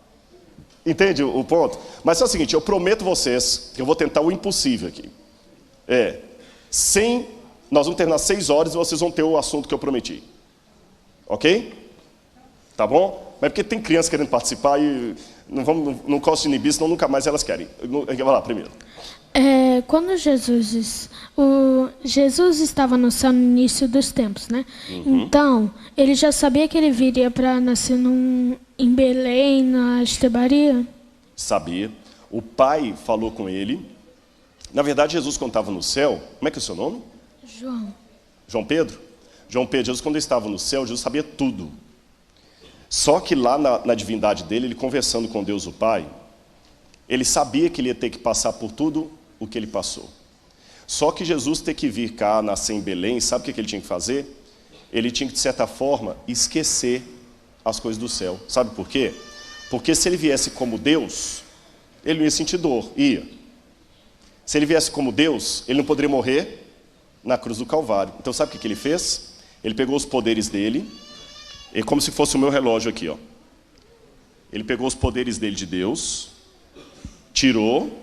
Entende o ponto? Mas é o seguinte, eu prometo vocês que eu vou tentar o impossível aqui. Nós vamos terminar 6 horas e vocês vão ter o assunto que eu prometi. Ok? Tá bom? Mas porque tem criança querendo participar e não gosto de inibir, senão nunca mais elas querem. Vai lá, primeiro. Quando Jesus estava no céu no início dos tempos, né? Então, ele já sabia que ele viria para nascer em Belém, na Estebaria? Sabia. O pai falou com ele. Na verdade, Jesus, quando estava no céu... Como é que é o seu nome? João. João Pedro? João Pedro, Jesus, quando ele estava no céu, Jesus sabia tudo. Só que lá na divindade dele, ele conversando com Deus o Pai, ele sabia que ele ia ter que passar por tudo o que ele passou. Só que Jesus ter que vir cá, nascer em Belém, sabe o que ele tinha que fazer? Ele tinha que, de certa forma, esquecer as coisas do céu. Sabe por quê? Porque se ele viesse como Deus, ele não ia sentir dor, ia. Se ele viesse como Deus, ele não poderia morrer na cruz do Calvário. Então sabe o que ele fez? Ele pegou os poderes dele, e como se fosse o meu relógio aqui, ó. Ele pegou os poderes dele de Deus, tirou,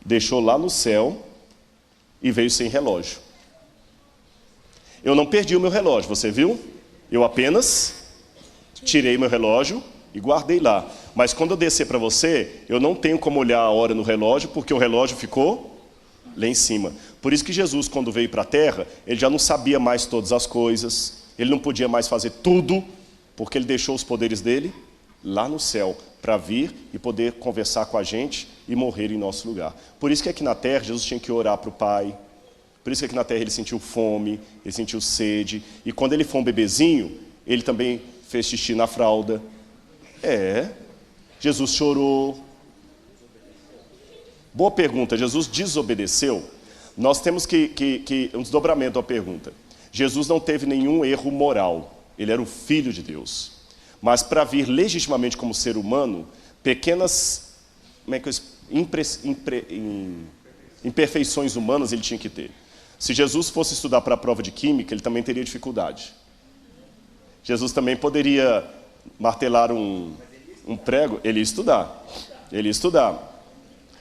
deixou lá no céu e veio sem relógio. Eu não perdi o meu relógio, você viu? Eu apenas tirei meu relógio e guardei lá. Mas quando eu descer para você, eu não tenho como olhar a hora no relógio, porque o relógio ficou lá em cima. Por isso que Jesus, quando veio para a terra, ele já não sabia mais todas as coisas, ele não podia mais fazer tudo, porque ele deixou os poderes dele lá no céu, para vir e poder conversar com a gente e morrer em nosso lugar. Por isso que aqui na terra, Jesus tinha que orar para o Pai. Por isso que aqui na terra ele sentiu fome, ele sentiu sede. E quando ele foi um bebezinho, ele também fez xixi na fralda. Jesus chorou. Boa pergunta, Jesus desobedeceu? Nós temos que um desdobramento da pergunta. Jesus não teve nenhum erro moral. Ele era o Filho de Deus. Mas para vir legitimamente como ser humano, pequenas imperfeições humanas ele tinha que ter. Se Jesus fosse estudar para a prova de química, ele também teria dificuldade. Jesus também poderia martelar um prego, ele ia estudar.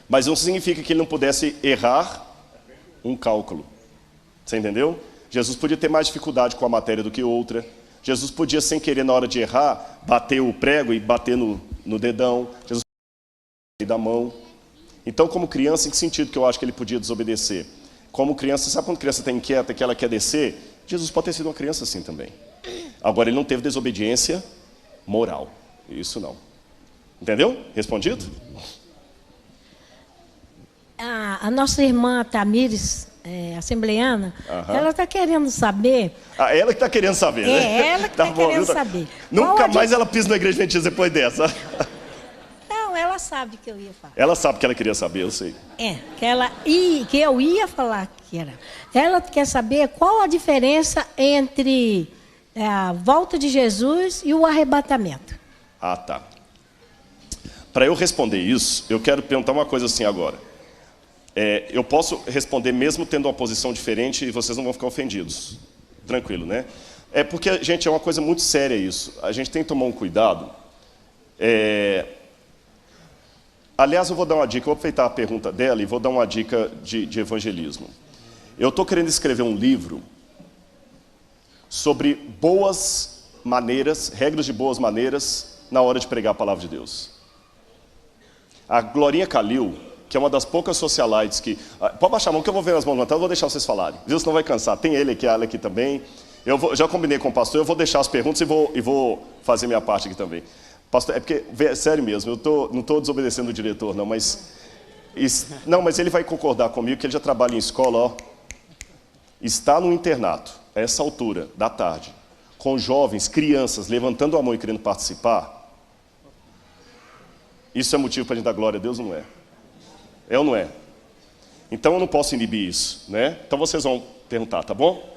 Mas não significa que ele não pudesse errar um cálculo. Você entendeu? Jesus podia ter mais dificuldade com a matéria do que outra. Jesus podia, sem querer, na hora de errar, bater o prego e bater no dedão. Jesus podia da mão. Então, como criança, em que sentido que eu acho que ele podia desobedecer? Como criança, sabe quando a criança está inquieta, que ela quer descer? Jesus pode ter sido uma criança assim também. Agora, ele não teve desobediência moral. Isso não. Entendeu? Respondido? A nossa irmã Tamires, assembleiana, ela está querendo saber... ela que está querendo saber, né? Ela que está querendo saber. Nunca mais ela pisa na igreja adventista depois dessa. Não, ela sabe que eu ia falar. Ela sabe que ela queria saber, eu sei. Que eu ia falar que era. Ela quer saber qual a diferença entre a volta de Jesus e o arrebatamento. Ah, tá. Para eu responder isso, eu quero perguntar uma coisa assim agora. Eu posso responder mesmo tendo uma posição diferente e vocês não vão ficar ofendidos. Tranquilo, né? Porque, gente, é uma coisa muito séria isso. A gente tem que tomar um cuidado. Aliás, eu vou dar uma dica. Eu vou aproveitar a pergunta dela e vou dar uma dica de evangelismo. Eu estou querendo escrever um livro sobre boas maneiras, regras de boas maneiras na hora de pregar a palavra de Deus. A Glorinha Calil, que é uma das poucas socialites que... Pode baixar a mão que eu vou ver as mãos levantadas, eu vou deixar vocês falarem. Deus não vai cansar. Tem ele aqui, ela aqui também. Já combinei com o pastor, eu vou deixar as perguntas e vou fazer minha parte aqui também. Pastor, é porque, sério mesmo, eu não estou desobedecendo o diretor, não, mas ele vai concordar comigo que ele já trabalha em escola, ó. Está no internato, a essa altura da tarde, com jovens, crianças, levantando a mão e querendo participar. Isso é motivo para a gente dar glória a Deus ou não é? É ou não é? Então eu não posso inibir isso, né? Então vocês vão perguntar, tá bom?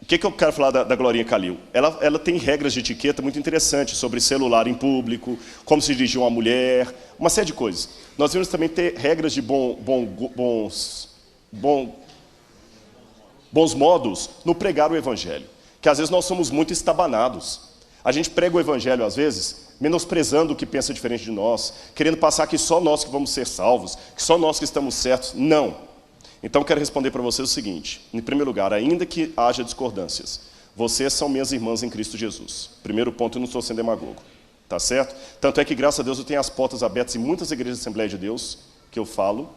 O que eu quero falar da Glorinha Calil? Ela tem regras de etiqueta muito interessantes sobre celular em público, como se dirigir a uma mulher, uma série de coisas. Nós devemos também ter regras de bons modos no pregar o Evangelho. Que às vezes nós somos muito estabanados. A gente prega o Evangelho às vezes menosprezando o que pensa diferente de nós, querendo passar que só nós que vamos ser salvos, que só nós que estamos certos. Não. Então eu quero responder para vocês o seguinte: em primeiro lugar, ainda que haja discordâncias, vocês são minhas irmãs em Cristo Jesus. Primeiro ponto, eu não estou sendo demagogo, tá certo? Tanto é que, graças a Deus, eu tenho as portas abertas em muitas igrejas de Assembleia de Deus, que eu falo,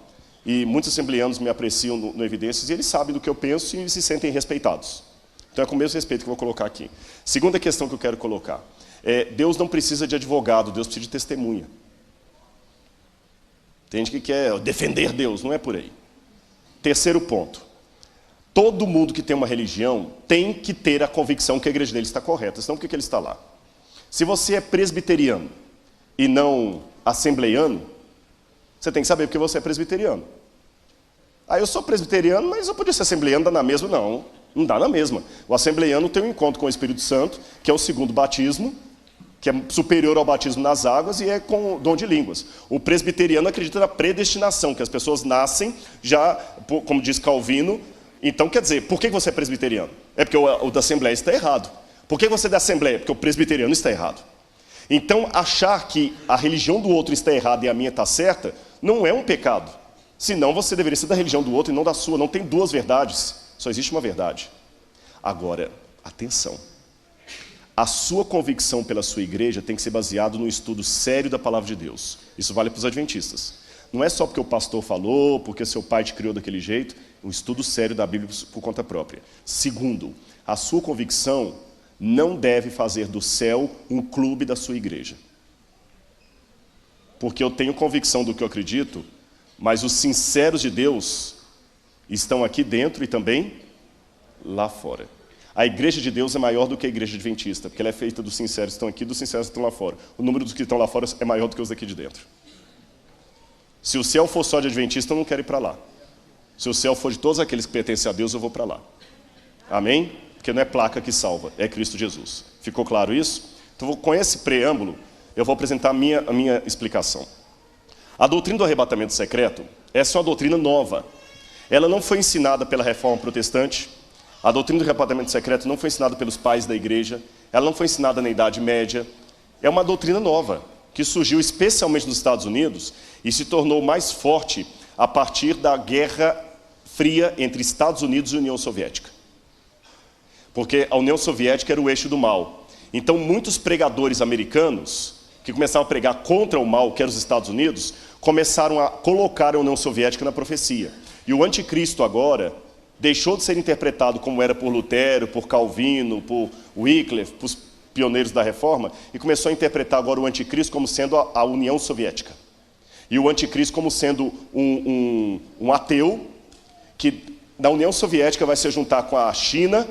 e muitos assembleanos me apreciam no Evidências, e eles sabem do que eu penso e se sentem respeitados. Então é com o mesmo respeito que eu vou colocar aqui. Segunda questão que eu quero colocar: Deus não precisa de advogado, Deus precisa de testemunha. Tem gente que quer defender Deus, não é por aí. Terceiro ponto: todo mundo que tem uma religião tem que ter a convicção que a igreja dele está correta, senão por que ele está lá? Se você é presbiteriano e não assembleiano, você tem que saber porque você é presbiteriano. Eu sou presbiteriano, mas eu podia ser assembleiano, dá na mesma? Não dá na mesma. O assembleiano tem um encontro com o Espírito Santo, que é o segundo batismo, que é superior ao batismo nas águas e é com dom de línguas. O presbiteriano acredita na predestinação, que as pessoas nascem já, como diz Calvino. Então, quer dizer, por que você é presbiteriano? É porque o da Assembleia está errado. Por que você é da Assembleia? Porque o presbiteriano está errado. Então, achar que a religião do outro está errada e a minha está certa, não é um pecado. Senão, você deveria ser da religião do outro e não da sua. Não tem duas verdades, só existe uma verdade. Agora, atenção. A sua convicção pela sua igreja tem que ser baseada no estudo sério da palavra de Deus. Isso vale para os adventistas. Não é só porque o pastor falou, porque seu pai te criou daquele jeito. Um estudo sério da Bíblia por conta própria. Segundo, a sua convicção não deve fazer do céu um clube da sua igreja. Porque eu tenho convicção do que eu acredito, mas os sinceros de Deus estão aqui dentro e também lá fora. A igreja de Deus é maior do que a igreja adventista, porque ela é feita dos sinceros que estão aqui e dos sinceros que estão lá fora. O número dos que estão lá fora é maior do que os daqui de dentro. Se o céu for só de adventista, eu não quero ir para lá. Se o céu for de todos aqueles que pertencem a Deus, eu vou para lá. Amém? Porque não é placa que salva, é Cristo Jesus. Ficou claro isso? Então, com esse preâmbulo, eu vou apresentar a minha explicação. A doutrina do arrebatamento secreto, essa é uma doutrina nova. Ela não foi ensinada pela Reforma Protestante. A doutrina do arrebatamento secreto não foi ensinada pelos pais da igreja, ela não foi ensinada na Idade Média. É uma doutrina nova, que surgiu especialmente nos Estados Unidos e se tornou mais forte a partir da Guerra Fria entre Estados Unidos e União Soviética. Porque a União Soviética era o eixo do mal. Então muitos pregadores americanos, que começaram a pregar contra o mal, que era os Estados Unidos, começaram a colocar a União Soviética na profecia. E o anticristo agora deixou de ser interpretado como era por Lutero, por Calvino, por Wycliffe, por os pioneiros da Reforma, e começou a interpretar agora o anticristo como sendo a União Soviética. E o anticristo como sendo um ateu, que na União Soviética vai se juntar com a China,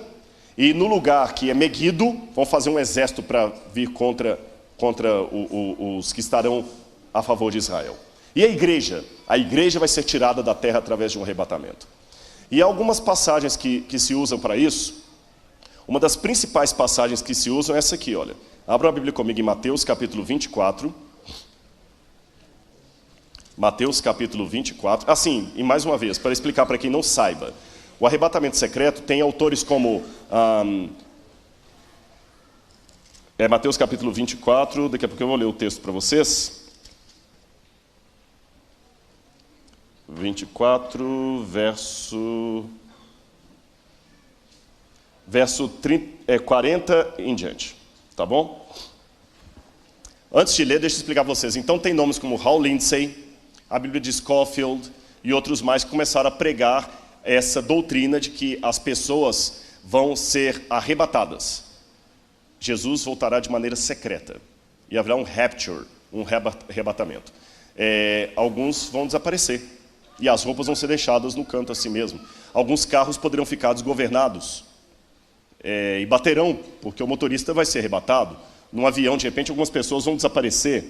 e no lugar que é Megiddo, vão fazer um exército para vir contra os que estarão a favor de Israel. E a igreja? A igreja vai ser tirada da terra através de um arrebatamento. E há algumas passagens que se usam para isso. Uma das principais passagens que se usam é essa aqui, olha. Abra a Bíblia comigo em Mateus capítulo 24. Mateus capítulo 24. Assim, e mais uma vez, para explicar para quem não saiba. O arrebatamento secreto tem autores como... Mateus capítulo 24, daqui a pouco eu vou ler o texto para vocês. 24, verso 30, 40 em diante, tá bom? Antes de ler, deixa eu explicar para vocês. Então tem nomes como Hal Lindsey, a Bíblia de Scofield e outros mais que começaram a pregar essa doutrina de que as pessoas vão ser arrebatadas. Jesus voltará de maneira secreta e haverá um rapture, um arrebatamento. Alguns vão desaparecer e as roupas vão ser deixadas no canto assim mesmo. Alguns carros poderão ficar desgovernados e baterão, porque o motorista vai ser arrebatado. Num avião, de repente, algumas pessoas vão desaparecer.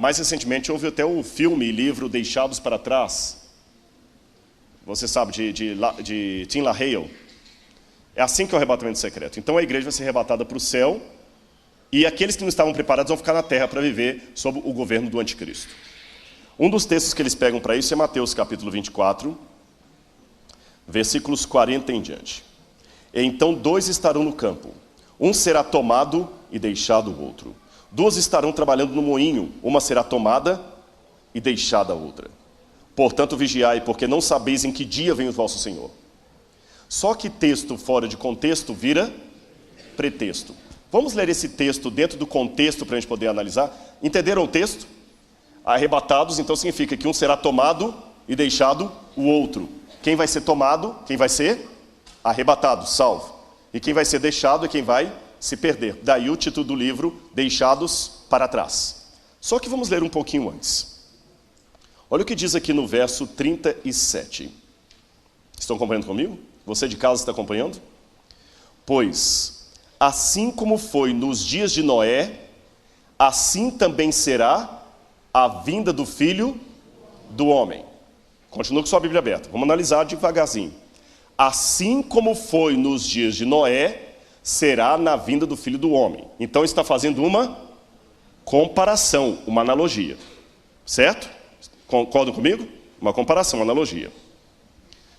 Mais recentemente, houve até o filme e livro Deixados para Trás. Você sabe, de Tim LaHaye. É assim que é o arrebatamento secreto. Então a igreja vai ser arrebatada para o céu e aqueles que não estavam preparados vão ficar na terra para viver sob o governo do anticristo. Um dos textos que eles pegam para isso é Mateus capítulo 24, versículos 40 em diante. Então 2 estarão no campo, um será tomado e deixado o outro. 2 estarão trabalhando no moinho, uma será tomada e deixada a outra. Portanto vigiai, porque não sabeis em que dia vem o vosso Senhor. Só que texto fora de contexto vira pretexto. Vamos ler esse texto dentro do contexto para a gente poder analisar. Entenderam o texto? Arrebatados, então significa que um será tomado e deixado o outro. Quem vai ser tomado? Quem vai ser arrebatado, salvo. E quem vai ser deixado é quem vai se perder. Daí o título do livro, Deixados para Trás. Só que vamos ler um pouquinho antes. Olha o que diz aqui no verso 37. Estão acompanhando comigo? Você de casa está acompanhando? Pois, assim como foi nos dias de Noé, assim também será a vinda do Filho do Homem. Continua com sua Bíblia aberta. Vamos analisar devagarzinho. Assim como foi nos dias de Noé, será na vinda do Filho do Homem. Então está fazendo uma comparação, uma analogia. Certo? Concordam comigo? Uma comparação, uma analogia.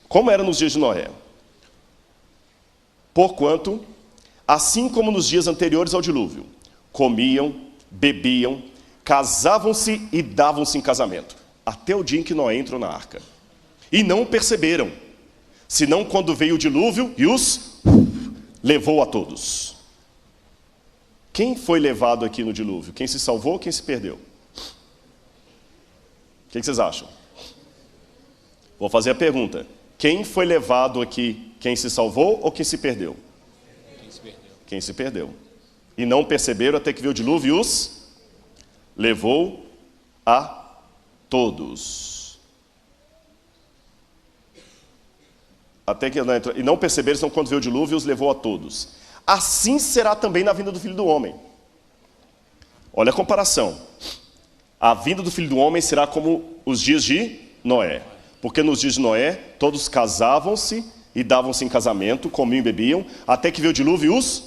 Como era nos dias de Noé? Porquanto, assim como nos dias anteriores ao dilúvio, comiam, bebiam, casavam-se e davam-se em casamento, até o dia em que Noé entrou na arca. E não perceberam, senão quando veio o dilúvio e os levou a todos. Quem foi levado aqui no dilúvio? Quem se salvou ou quem se perdeu? O que vocês acham? Vou fazer a pergunta. Quem foi levado aqui? Quem se salvou ou quem se perdeu? Quem se perdeu. Quem se perdeu. E não perceberam até que veio o dilúvio e os levou a todos. Até que e não perceberam, então quando veio o dilúvio os levou a todos. Assim será também na vinda do Filho do Homem. Olha a comparação. A vinda do Filho do Homem será como os dias de Noé. Porque nos dias de Noé, todos casavam-se e davam-se em casamento, comiam e bebiam, até que veio o dilúvio e os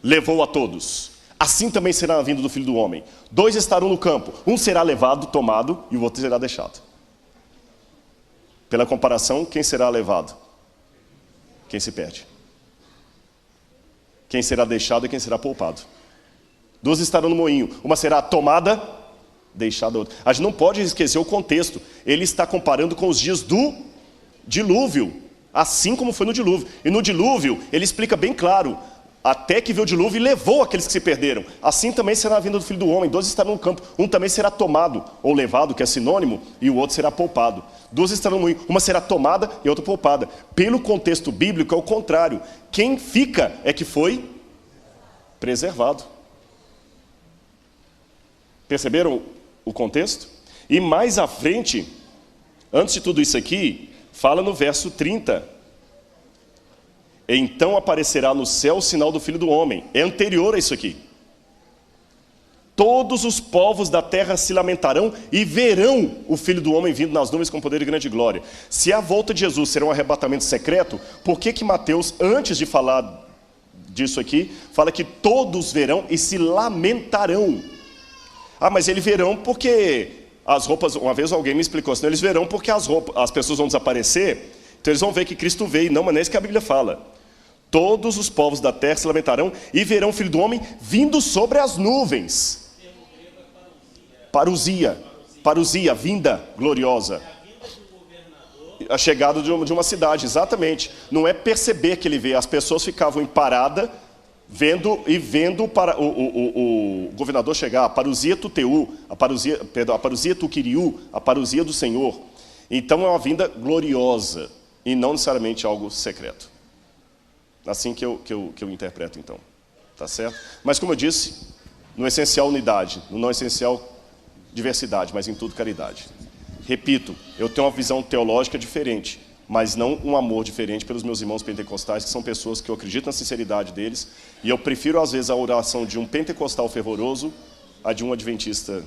levou a todos. Assim também será a vinda do Filho do Homem. 2 estarão no campo, um será levado, tomado, e o outro será deixado. Pela comparação, quem será levado? Quem se perde. Quem será deixado e quem será poupado. 2 estarão no moinho, uma será tomada, deixada a outra. A gente não pode esquecer o contexto. Ele está comparando com os dias do dilúvio, assim como foi no dilúvio. E no dilúvio, ele explica bem claro, até que veio o dilúvio e levou aqueles que se perderam. Assim também será a vinda do Filho do Homem. 2 estarão no campo, um também será tomado, ou levado, que é sinônimo, e o outro será poupado. 2 estarão no moinho, uma será tomada e outra poupada. Pelo contexto bíblico, é o contrário. Quem fica é que foi preservado. Perceberam o contexto? E mais à frente, antes de tudo isso aqui, fala no verso 30. Então aparecerá no céu o sinal do Filho do Homem. É anterior a isso aqui. Todos os povos da terra se lamentarão e verão o Filho do Homem vindo nas nuvens com poder e grande glória. Se a volta de Jesus será um arrebatamento secreto, por que Mateus, antes de falar disso aqui, fala que todos verão e se lamentarão? Ah, mas eles verão porque as roupas... Uma vez alguém me explicou assim, eles verão porque as pessoas vão desaparecer, então eles vão ver que Cristo veio. Não, mas não é isso que a Bíblia fala. Todos os povos da terra se lamentarão e verão o Filho do Homem vindo sobre as nuvens. Parousia, vinda gloriosa. A chegada de uma cidade, exatamente. Não é perceber que ele veio. As pessoas ficavam em parada, vendo para o governador chegar, a parousia tuteu, a parousia tuquiriu, a parousia do Senhor. Então é uma vinda gloriosa e não necessariamente algo secreto. Assim que eu interpreto, então. Tá certo? Mas como eu disse, no essencial unidade, no não essencial diversidade, mas em tudo caridade. Repito, eu tenho uma visão teológica diferente, mas não um amor diferente pelos meus irmãos pentecostais, que são pessoas que eu acredito na sinceridade deles, e eu prefiro, às vezes, a oração de um pentecostal fervoroso a de um adventista.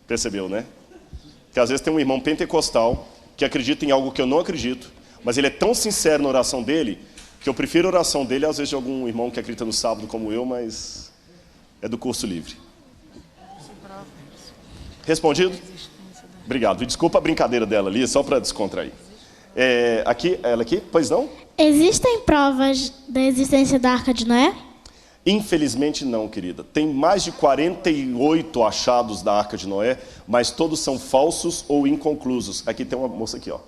Percebeu, né? Que às vezes tem um irmão pentecostal que acredita em algo que eu não acredito, mas ele é tão sincero na oração dele, que eu prefiro a oração dele, às vezes, de algum irmão que acredita no sábado como eu, mas é do curso livre. Respondido? Obrigado. Desculpa a brincadeira dela ali, só para descontrair. Ela aqui? Pois não? Existem provas da existência da Arca de Noé? Infelizmente não, querida. Tem mais de 48 achados da Arca de Noé, mas todos são falsos ou inconclusos. Aqui tem uma moça aqui, ó.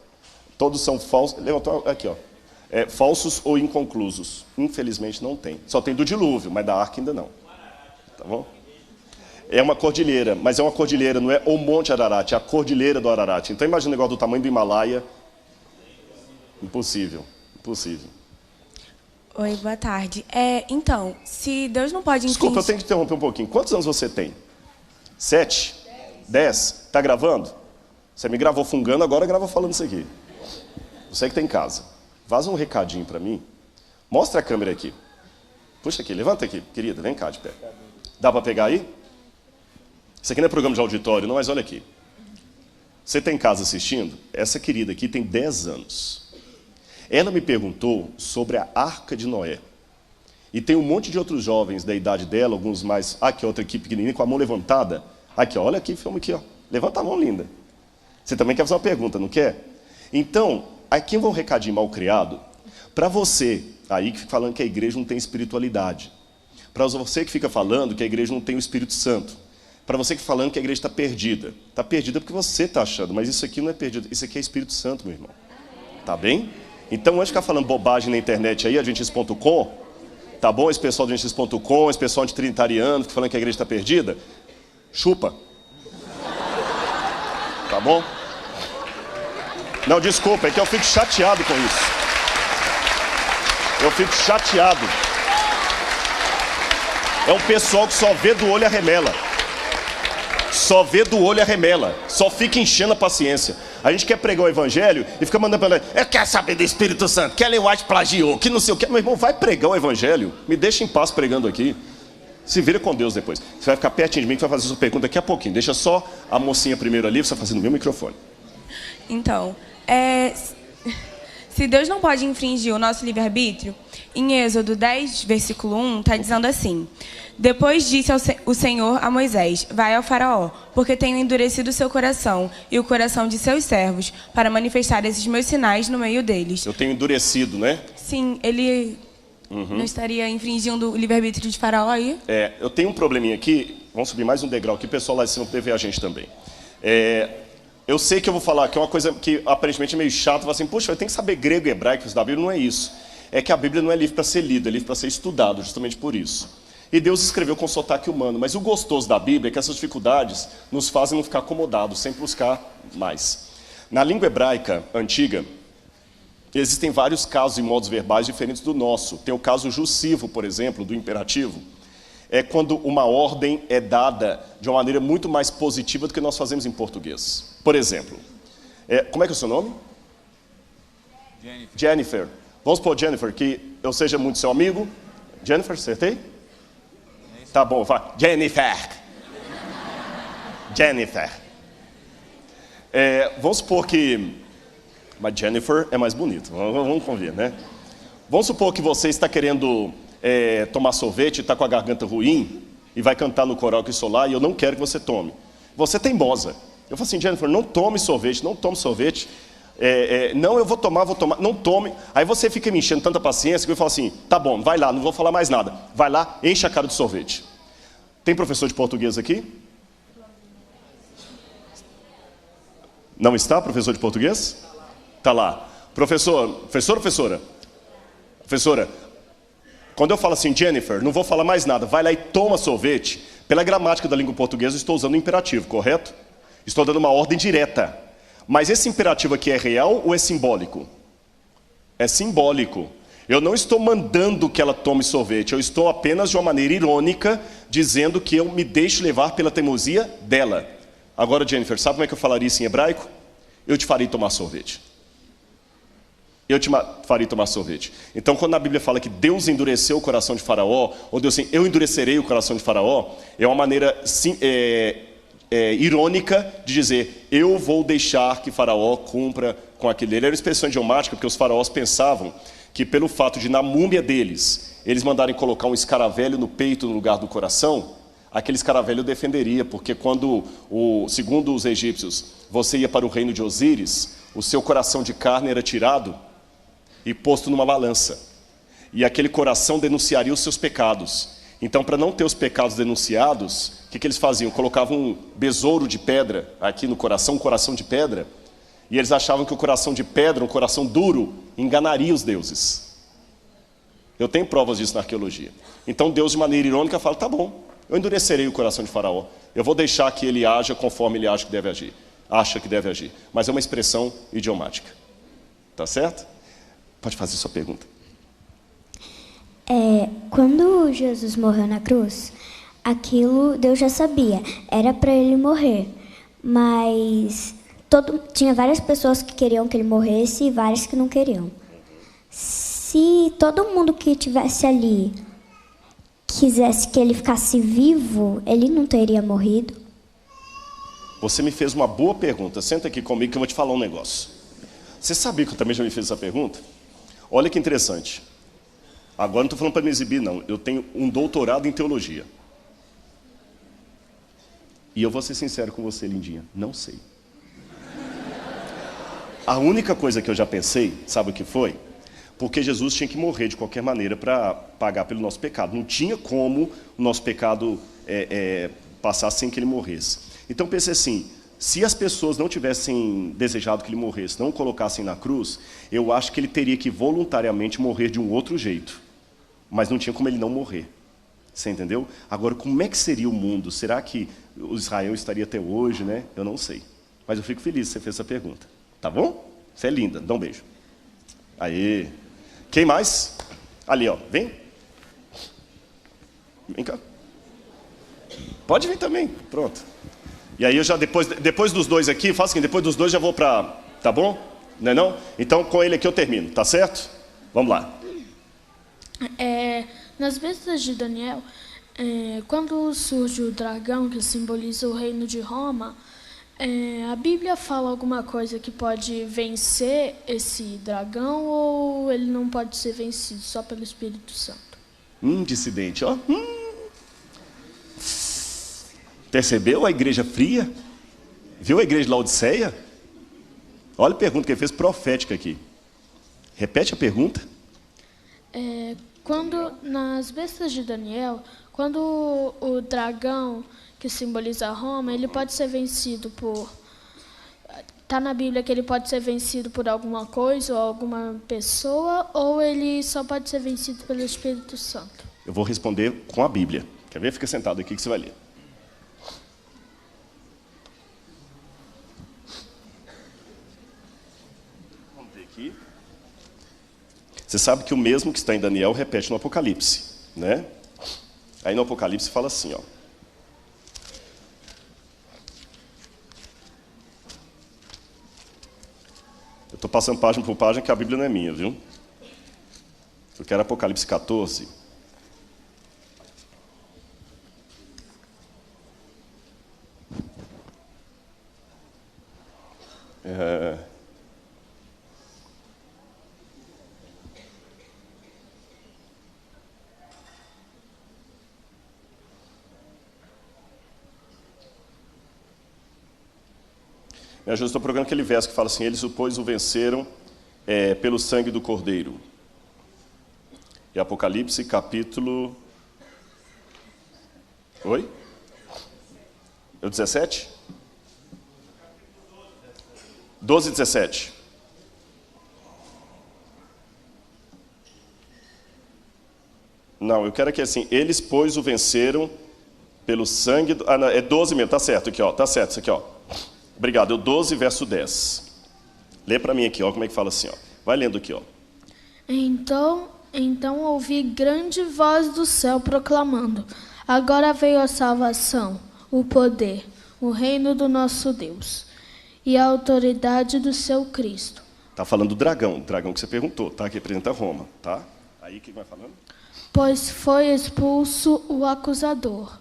Todos são falsos. Levantou aqui, ó. Falsos ou inconclusos. Infelizmente não tem. Só tem do dilúvio, mas da Arca ainda não. Tá bom? É uma cordilheira, mas é uma cordilheira, não é o Monte Ararat, é a cordilheira do Ararat. Então imagina um negócio do tamanho do Himalaia. Impossível, impossível. Oi, boa tarde. Então, se Deus não pode... Desculpa, eu tenho que interromper um pouquinho. Quantos anos você tem? 7? 10? Tá gravando? Você me gravou fungando, agora grava falando isso aqui. Você que tá em casa. Vaza um recadinho para mim. Mostra a câmera aqui. Puxa aqui, levanta aqui, querida, vem cá de pé. Dá para pegar aí? Isso aqui não é programa de auditório, não, mas olha aqui. Você está em casa assistindo? Essa querida aqui tem 10 anos. Ela me perguntou sobre a Arca de Noé. E tem um monte de outros jovens da idade dela, alguns mais... Aqui, outra aqui pequenininha, com a mão levantada. Aqui, ó, olha aqui, filma aqui, ó. Levanta a mão, linda. Você também quer fazer uma pergunta, não quer? Então, aqui eu vou um recadinho mal criado. Para você, aí que fica falando que a igreja não tem espiritualidade. Para você que fica falando que a igreja não tem o Espírito Santo. Para você que está falando que a igreja está perdida. Está perdida porque você está achando, mas isso aqui não é perdido, isso aqui é Espírito Santo, meu irmão. Tá bem? Então, antes de ficar falando bobagem na internet aí, adventista.com, tá bom? Esse pessoal do adventista.com, esse pessoal de trinitariano, que falando que a igreja está perdida, chupa. Tá bom? Não, desculpa, é que eu fico chateado com isso. Eu fico chateado. É um pessoal que só vê do olho a remela. Só vê do olho a remela. Só fica enchendo a paciência. A gente quer pregar o evangelho e fica mandando para ele. Eu quero saber do Espírito Santo. Kelly White plagiou. Que não sei o que. Meu irmão, vai pregar o evangelho. Me deixa em paz pregando aqui. Se vira com Deus depois. Você vai ficar pertinho de mim que vai fazer sua pergunta daqui a pouquinho. Deixa só a mocinha primeiro ali. Você vai fazer no meu microfone. Então, se Deus não pode infringir o nosso livre-arbítrio, em Êxodo 10, versículo 1, está dizendo assim: depois disse o Senhor a Moisés: vai ao faraó, porque tenho endurecido o seu coração e o coração de seus servos, para manifestar esses meus sinais no meio deles. Eu tenho endurecido, né? Sim, ele não estaria infringindo o livre-arbítrio de faraó aí? Eu tenho um probleminha aqui. Vamos subir mais um degrau aqui, o pessoal lá de cima poder ver a gente também. Eu sei que eu vou falar que é uma coisa que aparentemente é meio chato, falar assim, poxa, eu tenho que saber grego e hebraico da Bíblia. Não é isso. É que a Bíblia não é livro para ser lido, é livro para ser estudado, justamente por isso. E Deus escreveu com sotaque humano, mas o gostoso da Bíblia é que essas dificuldades nos fazem não ficar acomodados, sempre buscar mais. Na língua hebraica antiga, existem vários casos e modos verbais diferentes do nosso. Tem o caso jussivo, por exemplo, do imperativo. É quando uma ordem é dada de uma maneira muito mais positiva do que nós fazemos em português. Por exemplo, como é que é o seu nome? Jennifer. Vamos supor, Jennifer, que eu seja muito seu amigo. Jennifer, acertei? Tá bom, vai. Jennifer. Vamos supor que... Mas Jennifer é mais bonito, vamos convir, né? Vamos supor que você está querendo tomar sorvete, está com a garganta ruim e vai cantar no coral que solar e eu não quero que você tome. Você é teimosa. Eu falo assim, Jennifer, não tome sorvete, não tome sorvete. Não, eu vou tomar, não tome. Aí você fica me enchendo tanta paciência que eu falo assim, tá bom, vai lá, não vou falar mais nada. Vai lá, enche a cara de sorvete. Tem professor de português aqui? Não está, professor de português? Está lá. Professora, quando eu falo assim, Jennifer, não vou falar mais nada, vai lá e toma sorvete. Pela gramática da língua portuguesa, eu estou usando o imperativo, correto? Estou dando uma ordem direta. Mas esse imperativo aqui é real ou é simbólico? É simbólico. Eu não estou mandando que ela tome sorvete, eu estou apenas de uma maneira irônica, dizendo que eu me deixo levar pela teimosia dela. Agora, Jennifer, sabe como é que eu falaria isso em hebraico? Eu te farei tomar sorvete. Eu te farei tomar sorvete. Então, quando a Bíblia fala que Deus endureceu o coração de Faraó, ou Deus assim, eu endurecerei o coração de Faraó, é uma maneira irônica de dizer, eu vou deixar que Faraó cumpra com aquele. Ele era uma expressão idiomática, porque os faraós pensavam que pelo fato de na múmia deles, eles mandarem colocar um escaravelho no peito no lugar do coração, aquele escaravelho defenderia, porque quando, segundo os egípcios, você ia para o reino de Osíris, o seu coração de carne era tirado e posto numa balança. E aquele coração denunciaria os seus pecados. Então, para não ter os pecados denunciados, o que eles faziam? Colocavam um besouro de pedra aqui no coração, um coração de pedra, e eles achavam que o coração de pedra, um coração duro, enganaria os deuses. Eu tenho provas disso na arqueologia. Então Deus, de maneira irônica, fala, tá bom, eu endurecerei o coração de Faraó. Eu vou deixar que ele haja conforme ele acha que deve agir. Mas é uma expressão idiomática. Tá certo? Pode fazer sua pergunta. Quando Jesus morreu na cruz, aquilo Deus já sabia. Era para ele morrer. Mas tinha várias pessoas que queriam que ele morresse e várias que não queriam. Se todo mundo que estivesse ali quisesse que ele ficasse vivo, ele não teria morrido? Você me fez uma boa pergunta. Senta aqui comigo que eu vou te falar um negócio. Você sabia que eu também já me fiz essa pergunta? Olha que interessante. Agora não estou falando para me exibir, não. Eu tenho um doutorado em teologia. E eu vou ser sincero com você, lindinha. Não sei. A única coisa que eu já pensei, sabe o que foi? Porque Jesus tinha que morrer de qualquer maneira para pagar pelo nosso pecado. Não tinha como o nosso pecado passar sem que ele morresse. Então pensei assim, se as pessoas não tivessem desejado que ele morresse, não o colocassem na cruz, eu acho que ele teria que voluntariamente morrer de um outro jeito. Mas não tinha como ele não morrer. Você entendeu? Agora, como é que seria o mundo? Será que o Israel estaria até hoje, né? Eu não sei. Mas eu fico feliz que você fez essa pergunta. Tá bom? Você é linda. Dá um beijo. Aê. Quem mais? Ali, ó. Vem. Vem cá. Pode vir também. Pronto. E aí eu já, depois dos dois aqui, faço assim, depois dos dois já vou para... Tá bom? Não é não? Então, com ele aqui eu termino. Tá certo? Vamos lá. Nas bestas de Daniel, quando surge o dragão, que simboliza o reino de Roma, a Bíblia fala alguma coisa que pode vencer esse dragão ou ele não pode ser vencido só pelo Espírito Santo? Dissidente, ó. Percebeu a igreja fria? Viu a igreja de Laodiceia? Olha a pergunta que ele fez profética aqui. Repete a pergunta. Quando, nas bestas de Daniel, quando o dragão, que simboliza Roma, ele pode ser vencido por... Está na Bíblia que ele pode ser vencido por alguma coisa ou alguma pessoa, ou ele só pode ser vencido pelo Espírito Santo? Eu vou responder com a Bíblia. Quer ver? Fica sentado aqui que você vai ler. Vamos ver aqui. Você sabe que o mesmo que está em Daniel repete no Apocalipse, né? Aí no Apocalipse fala assim, ó. Eu estou passando página por página que a Bíblia não é minha, viu? Eu quero Apocalipse 14. Me ajuda, estou procurando aquele verso que fala assim, eles, pois, o venceram pelo sangue do Cordeiro. E Apocalipse, capítulo... Oi? É o 17? 12:17. Não, eu quero que assim, eles, pois, o venceram pelo sangue... não, é 12 mesmo, tá certo aqui, ó, tá certo isso aqui, ó. Obrigado, é o 12, verso 10. Lê para mim aqui, ó, como é que fala assim, ó. Vai lendo aqui, ó. Então ouvi grande voz do céu proclamando: agora veio a salvação, o poder, o reino do nosso Deus e a autoridade do seu Cristo. Tá falando do dragão que você perguntou, tá? Que representa Roma, tá? Aí o que vai falando? Pois foi expulso o acusador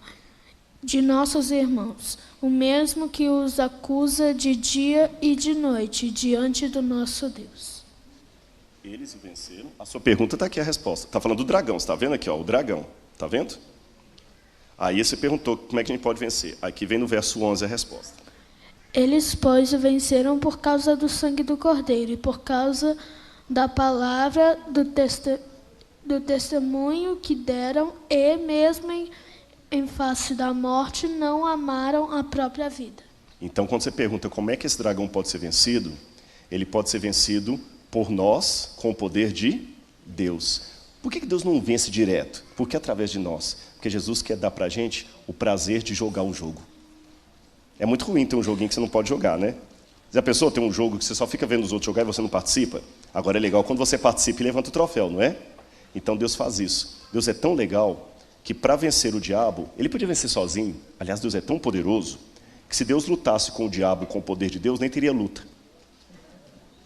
de nossos irmãos, o mesmo que os acusa de dia e de noite diante do nosso Deus. Eles venceram. A sua pergunta está aqui a resposta. Está falando do dragão, você está vendo aqui, ó, o dragão. Está vendo? Aí você perguntou como é que a gente pode vencer. Aqui vem no verso 11 a resposta. Eles, pois, venceram por causa do sangue do Cordeiro e por causa da palavra do testemunho que deram, e mesmo em face da morte não amaram a própria vida. Então, quando você pergunta como é que esse dragão pode ser vencido, ele pode ser vencido por nós, com o poder de Deus. Por que Deus não vence direto? Porque através de nós. Porque Jesus quer dar para a gente o prazer de jogar o jogo. É muito ruim ter um joguinho que você não pode jogar, né? Já pensou ter um jogo que você só fica vendo os outros jogar e você não participa? Agora é legal quando você participa e levanta o troféu, não é? Então Deus faz isso. Deus é tão legal que para vencer o diabo, ele podia vencer sozinho. Aliás, Deus é tão poderoso que se Deus lutasse com o diabo com o poder de Deus, nem teria luta.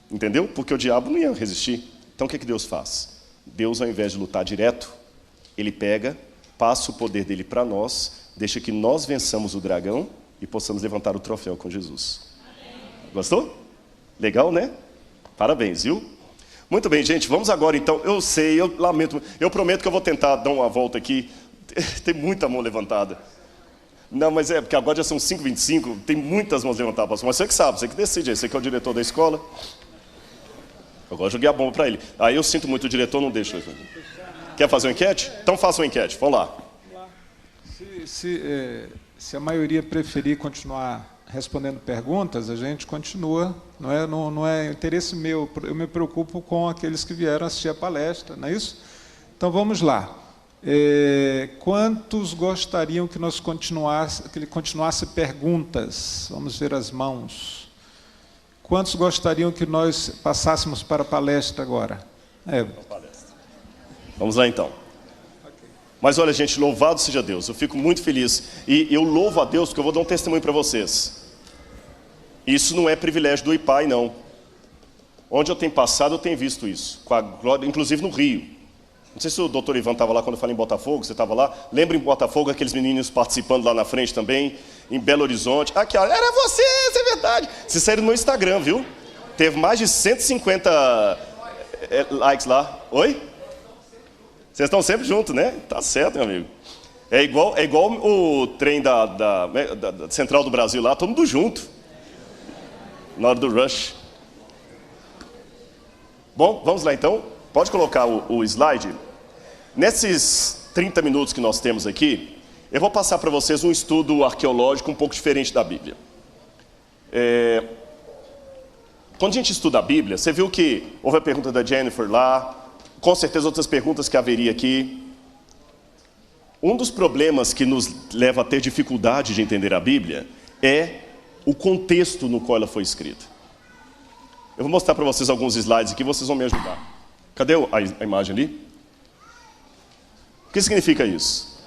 Entendeu? Porque o diabo não ia resistir. Então o que Deus faz? Deus, ao invés de lutar direto, ele pega, passa o poder dele para nós, deixa que nós vençamos o dragão e possamos levantar o troféu com Jesus. Gostou? Legal, né? Parabéns, viu? Muito bem, gente, vamos agora então. Eu sei, eu lamento, eu prometo que eu vou tentar dar uma volta aqui. Tem muita mão levantada. Não, mas é porque agora já são 5h25, tem muitas mãos levantadas, pastor. Mas você que sabe, você que decide, você que é o diretor da escola. Agora eu joguei a bomba para ele. Aí eu sinto muito, o diretor não deixa. Quer fazer uma enquete? Então faça uma enquete, vamos lá. Se a maioria preferir continuar respondendo perguntas, a gente continua, não é interesse meu, eu me preocupo com aqueles que vieram assistir a palestra, não é isso? Então vamos lá. Quantos gostariam que ele continuasse perguntas? Vamos ver as mãos. Quantos gostariam que nós passássemos para a palestra agora? Vamos lá então. Mas olha, gente, louvado seja Deus, eu fico muito feliz. E eu louvo a Deus porque eu vou dar um testemunho para vocês. Isso não é privilégio do IPAI, não. Onde eu tenho passado, eu tenho visto isso. Com a glória, inclusive no Rio. Não sei se o doutor Ivan estava lá quando eu falei em Botafogo, você estava lá. Lembra em Botafogo aqueles meninos participando lá na frente também? Em Belo Horizonte. Aqui, ó, era você, isso é verdade. Vocês saíram no Instagram, viu? Teve mais de 150 likes lá. Oi? Vocês estão sempre juntos, né? Tá certo, meu amigo. É igual o trem da Central do Brasil lá, todo mundo junto. Na hora do rush. Bom, vamos lá então. Pode colocar o slide. Nesses 30 minutos que nós temos aqui, eu vou passar para vocês um estudo arqueológico um pouco diferente da Bíblia. Quando a gente estuda a Bíblia, você viu que houve a pergunta da Jennifer lá, com certeza outras perguntas que haveria aqui. Um dos problemas que nos leva a ter dificuldade de entender a Bíblia é o contexto no qual ela foi escrita. Eu vou mostrar para vocês alguns slides aqui, vocês vão me ajudar. Cadê a imagem ali? O que significa isso?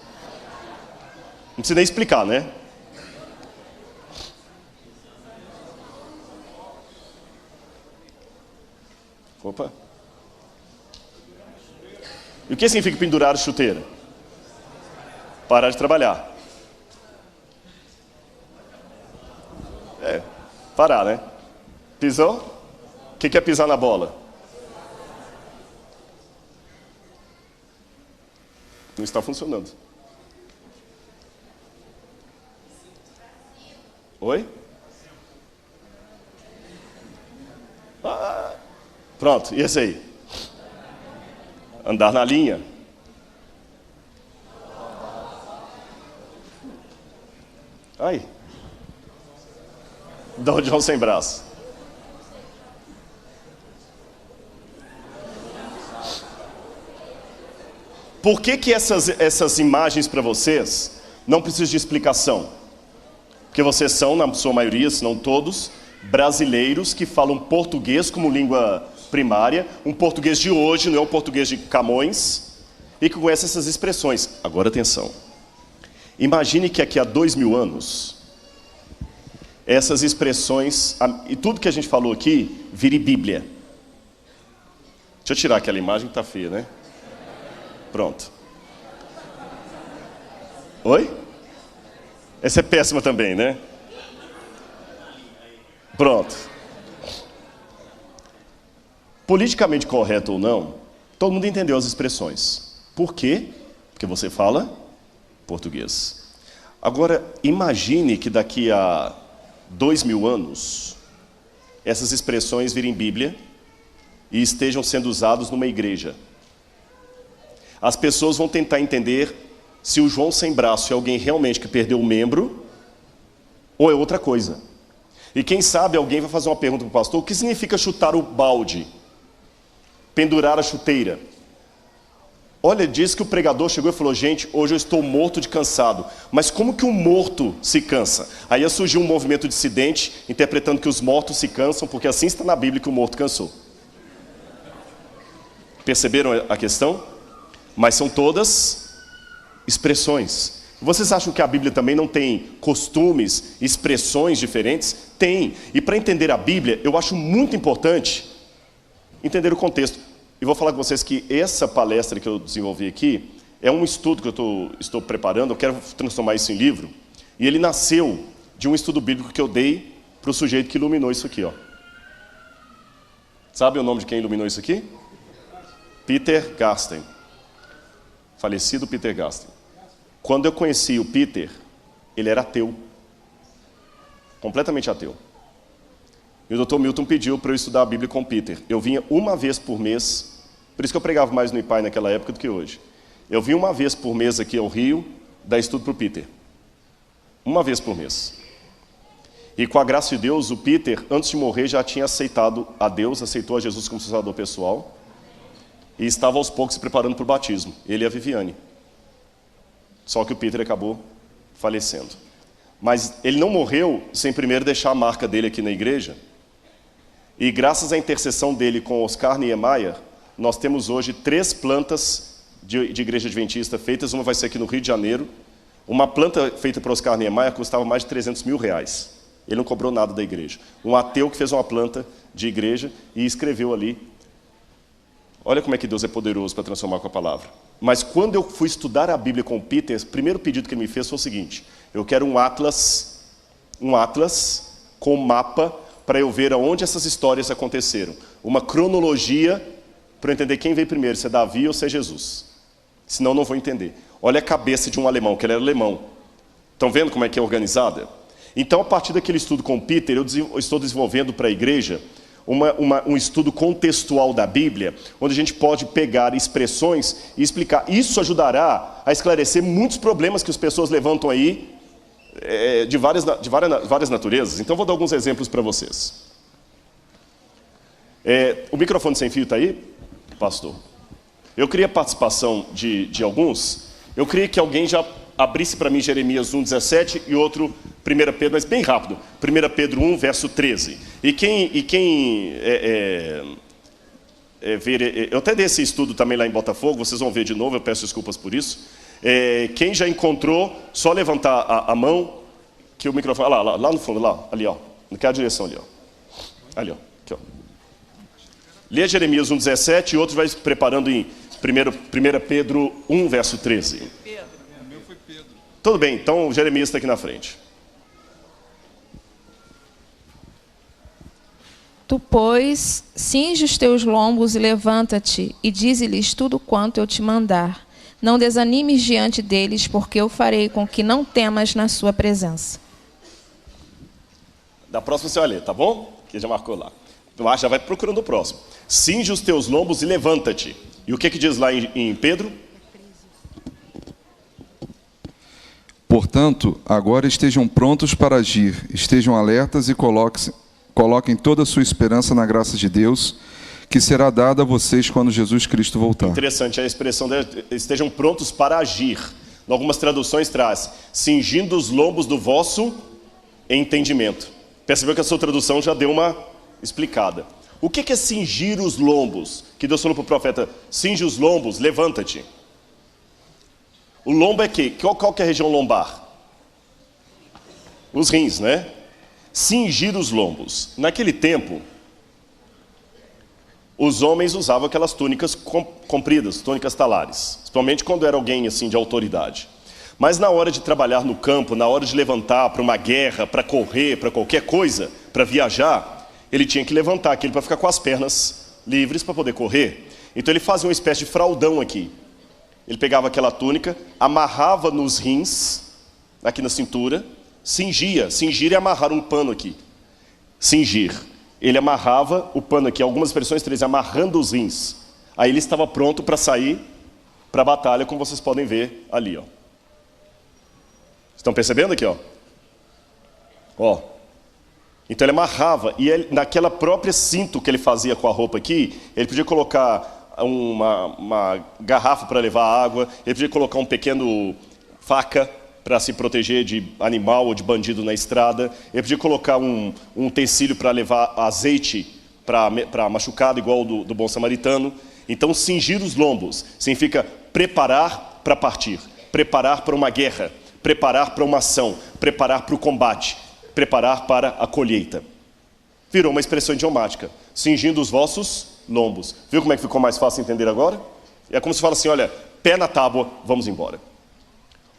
Não precisa nem explicar, né? Opa. E o que significa pendurar a chuteira? Parar de trabalhar. Parar, né? Pisou? O que é pisar na bola? Não está funcionando. Oi? Pronto, e esse aí? Andar na linha. Ai. Dá o John sem braço. Por que essas imagens para vocês não precisam de explicação? Porque vocês são, na sua maioria, se não todos, brasileiros que falam português como língua primária, um português de hoje, não é um português de Camões, e que conhece essas expressões. Agora atenção, imagine que aqui há 2000 anos, essas expressões, e tudo que a gente falou aqui, vire Bíblia. Deixa eu tirar aquela imagem que está feia, né? Pronto. Oi? Essa é péssima também, né? Pronto. Politicamente correto ou não, todo mundo entendeu as expressões. Por quê? Porque você fala português. Agora, imagine que daqui a 2000 anos, essas expressões virem Bíblia e estejam sendo usadas numa igreja. As pessoas vão tentar entender se o João sem braço é alguém realmente que perdeu um membro ou é outra coisa. E quem sabe alguém vai fazer uma pergunta para o pastor: o que significa chutar o balde? Pendurar a chuteira? Olha, diz que o pregador chegou e falou: gente, hoje eu estou morto de cansado. Mas como que um morto se cansa? Aí surgiu um movimento dissidente, interpretando que os mortos se cansam, porque assim está na Bíblia que o morto cansou. Perceberam a questão? Mas são todas expressões. Vocês acham que a Bíblia também não tem costumes, expressões diferentes? Tem. E para entender a Bíblia, eu acho muito importante entender o contexto. E vou falar com vocês que essa palestra que eu desenvolvi aqui é um estudo que eu estou preparando. Eu quero transformar isso em livro. E ele nasceu de um estudo bíblico que eu dei para o sujeito que iluminou isso aqui, ó. Sabe o nome de quem iluminou isso aqui? Peter Garsten. Falecido Peter Garsten. Quando eu conheci o Peter, ele era ateu. Completamente ateu. E o Dr. Milton pediu para eu estudar a Bíblia com o Peter. Eu vinha uma vez por mês, por isso que eu pregava mais no IPAI naquela época do que hoje. Eu vinha uma vez por mês aqui ao Rio, dar estudo para o Peter. Uma vez por mês. E com a graça de Deus, o Peter, antes de morrer, já tinha aceitado a Deus, aceitou a Jesus como salvador pessoal, e estava aos poucos se preparando para o batismo. Ele e a Viviane. Só que o Peter acabou falecendo. Mas ele não morreu sem primeiro deixar a marca dele aqui na igreja. E graças à intercessão dele com Oscar Niemeyer, nós temos hoje 3 plantas de igreja adventista feitas. Uma vai ser aqui no Rio de Janeiro. Uma planta feita por Oscar Niemeyer custava mais de 300 mil reais. Ele não cobrou nada da igreja. Um ateu que fez uma planta de igreja e escreveu ali. Olha como é que Deus é poderoso para transformar com a palavra. Mas quando eu fui estudar a Bíblia com o Peter, o primeiro pedido que ele me fez foi o seguinte: eu quero um atlas com um mapa para eu ver aonde essas histórias aconteceram. Uma cronologia para eu entender quem veio primeiro, se é Davi ou se é Jesus. Senão eu não vou entender. Olha a cabeça de um alemão, que ele era alemão. Estão vendo como é que é organizada? Então, a partir daquele estudo com o Peter, eu estou desenvolvendo para a igreja um estudo contextual da Bíblia, onde a gente pode pegar expressões e explicar. Isso ajudará a esclarecer muitos problemas que as pessoas levantam aí, de várias naturezas. Então, vou dar alguns exemplos para vocês. O microfone sem fio está aí, pastor? Eu queria a participação de alguns. Eu queria que alguém já abrisse para mim Jeremias 1,17 e outro 1 Pedro, mas bem rápido. 1 Pedro 1, verso 13. E quem ver... Eu até dei esse estudo também lá em Botafogo, vocês vão ver de novo, eu peço desculpas por isso. Quem já encontrou, só levantar a mão, que o microfone... Lá no fundo, ali, ó. Naquela direção ali, ó. Ali, ó. Aqui, ó. Lê Jeremias 1,17 e outro vai preparando em 1 Pedro 1, verso 13. Tudo bem, então Jeremias está aqui na frente. Tu, pois, cinge os teus lombos e levanta-te, e dize-lhes tudo quanto eu te mandar. Não desanimes diante deles, porque eu farei com que não temas na sua presença. Da próxima você vai ler, tá bom? Que já marcou lá. Então, já vai procurando o próximo. Cinge os teus lombos e levanta-te. E o que diz lá em Pedro? Portanto, agora estejam prontos para agir, estejam alertas e coloquem toda a sua esperança na graça de Deus, que será dada a vocês quando Jesus Cristo voltar. Interessante a expressão estejam prontos para agir. Em algumas traduções traz, cingindo os lombos do vosso entendimento. Percebeu que a sua tradução já deu uma explicada. O que é cingir os lombos? Que Deus falou para o profeta, cinge os lombos, levanta-te. O lombo é qual que é a região lombar? Os rins, né? Cingir os lombos. Naquele tempo, os homens usavam aquelas túnicas compridas, túnicas talares, principalmente quando era alguém assim de autoridade. Mas na hora de trabalhar no campo, na hora de levantar para uma guerra, para correr, para qualquer coisa, para viajar, ele tinha que levantar aquilo para ficar com as pernas livres para poder correr. Então ele fazia uma espécie de fraldão aqui. Ele pegava aquela túnica, amarrava nos rins, aqui na cintura, cingia. Cingir é amarrar um pano aqui. Cingir. Ele amarrava o pano aqui, algumas expressões trazem amarrando os rins. Aí ele estava pronto para sair para a batalha, como vocês podem ver ali, ó. Estão percebendo aqui, ó? Ó. Então ele amarrava, e ele, naquela própria cinto que ele fazia com a roupa aqui, ele podia colocar uma garrafa para levar água, ele podia colocar um pequeno faca para se proteger de animal ou de bandido na estrada, ele podia colocar um utensílio para levar azeite para machucado, igual do bom samaritano. Então cingir os lombos significa preparar para partir, preparar para uma guerra, preparar para uma ação, preparar para o combate, preparar para a colheita. Virou uma expressão idiomática, cingindo os vossos lombos. Viu como é que ficou mais fácil entender agora? É como se fala assim, olha, pé na tábua, vamos embora.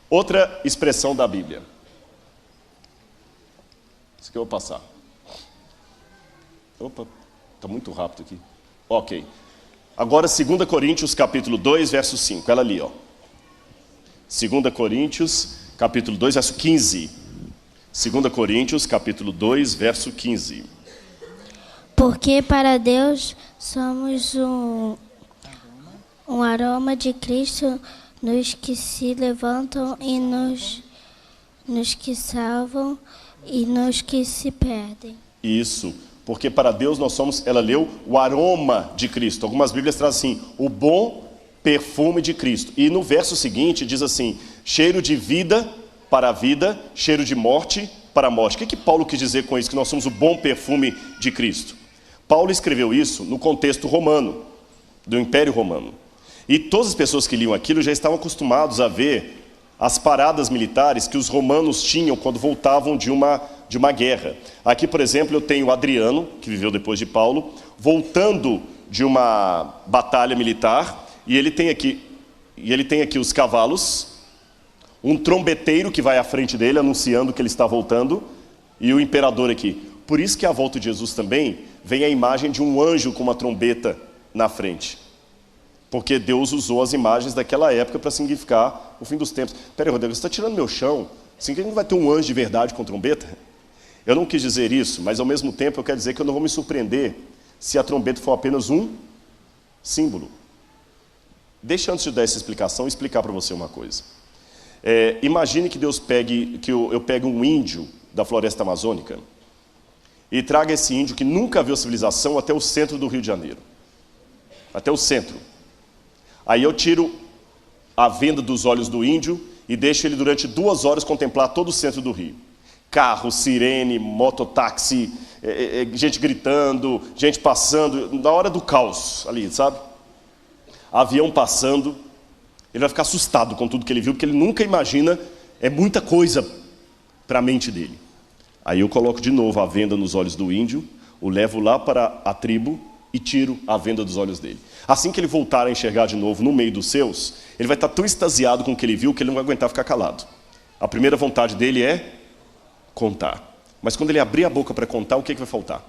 Outra expressão da Bíblia. Isso aqui eu vou passar. Opa, está muito rápido aqui. Ok. Agora 2 Coríntios capítulo 2, verso 5. Ela ali, ó. 2 Coríntios capítulo 2, verso 15. 2 Coríntios capítulo 2, verso 15. Porque para Deus somos um aroma de Cristo nos que se levantam e nos que salvam e nos que se perdem. Isso, porque para Deus nós somos, ela leu, o aroma de Cristo. Algumas Bíblias trazem assim, o bom perfume de Cristo. E no verso seguinte diz assim, cheiro de vida para a vida, cheiro de morte para a morte. O que Paulo quis dizer com isso, que nós somos o bom perfume de Cristo? Paulo escreveu isso no contexto romano, do Império Romano. E todas as pessoas que liam aquilo já estavam acostumados a ver as paradas militares que os romanos tinham quando voltavam de uma guerra. Aqui, por exemplo, eu tenho Adriano, que viveu depois de Paulo, voltando de uma batalha militar, e ele tem aqui os cavalos, um trombeteiro que vai à frente dele, anunciando que ele está voltando, e o imperador aqui. Por isso que à volta de Jesus também vem a imagem de um anjo com uma trombeta na frente. Porque Deus usou as imagens daquela época para significar o fim dos tempos. Peraí, Rodrigo, você está tirando meu chão? Significa que não vai ter um anjo de verdade com trombeta? Eu não quis dizer isso, mas ao mesmo tempo eu quero dizer que eu não vou me surpreender se a trombeta for apenas um símbolo. Deixa, antes de dar essa explicação, explicar para você uma coisa. Imagine que Deus eu pegue um índio da floresta amazônica e traga esse índio que nunca viu civilização até o centro do Rio de Janeiro. Até o centro. Aí eu tiro a venda dos olhos do índio e deixo ele durante 2 horas contemplar todo o centro do Rio. Carro, sirene, mototáxi, gente gritando, gente passando, na hora do caos ali, sabe? Avião passando, ele vai ficar assustado com tudo que ele viu, porque ele nunca imagina, é muita coisa para a mente dele. Aí eu coloco de novo a venda nos olhos do índio, o levo lá para a tribo e tiro a venda dos olhos dele. Assim que ele voltar a enxergar de novo no meio dos seus, ele vai estar tão extasiado com o que ele viu que ele não vai aguentar ficar calado. A primeira vontade dele é contar. Mas quando ele abrir a boca para contar, o que vai faltar?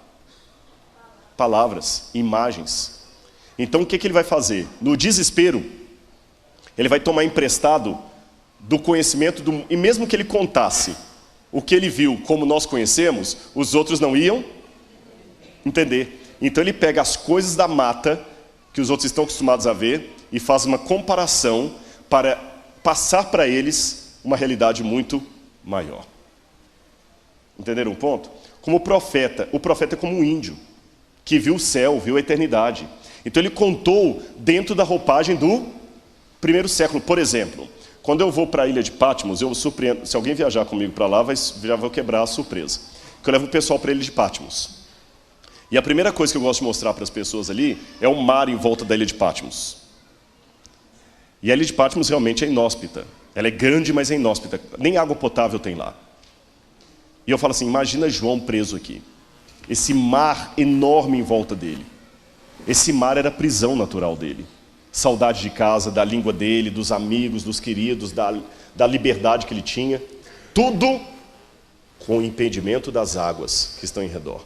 Palavras, imagens. Então o que ele vai fazer? No desespero, ele vai tomar emprestado do conhecimento, e mesmo que ele contasse o que ele viu como nós conhecemos, os outros não iam entender. Então ele pega as coisas da mata, que os outros estão acostumados a ver, e faz uma comparação para passar para eles uma realidade muito maior. Entenderam o ponto? Como o profeta é como um índio. que viu o céu, viu a eternidade. Então ele contou dentro da roupagem do primeiro século. Por exemplo, quando eu vou para a ilha de Patmos, eu surpreendo, se alguém viajar comigo para lá, já vou quebrar a surpresa. Que eu levo o pessoal para a ilha de Patmos. E a primeira coisa que eu gosto de mostrar para as pessoas ali é o mar em volta da ilha de Patmos. E a ilha de Patmos realmente é inóspita. Ela é grande, mas é inóspita. Nem água potável tem lá. E eu falo assim, imagina João preso aqui. Esse mar enorme em volta dele. Esse mar era a prisão natural dele. Saudade de casa, da língua dele, dos amigos, dos queridos, da liberdade que ele tinha. Tudo com o impedimento das águas que estão em redor.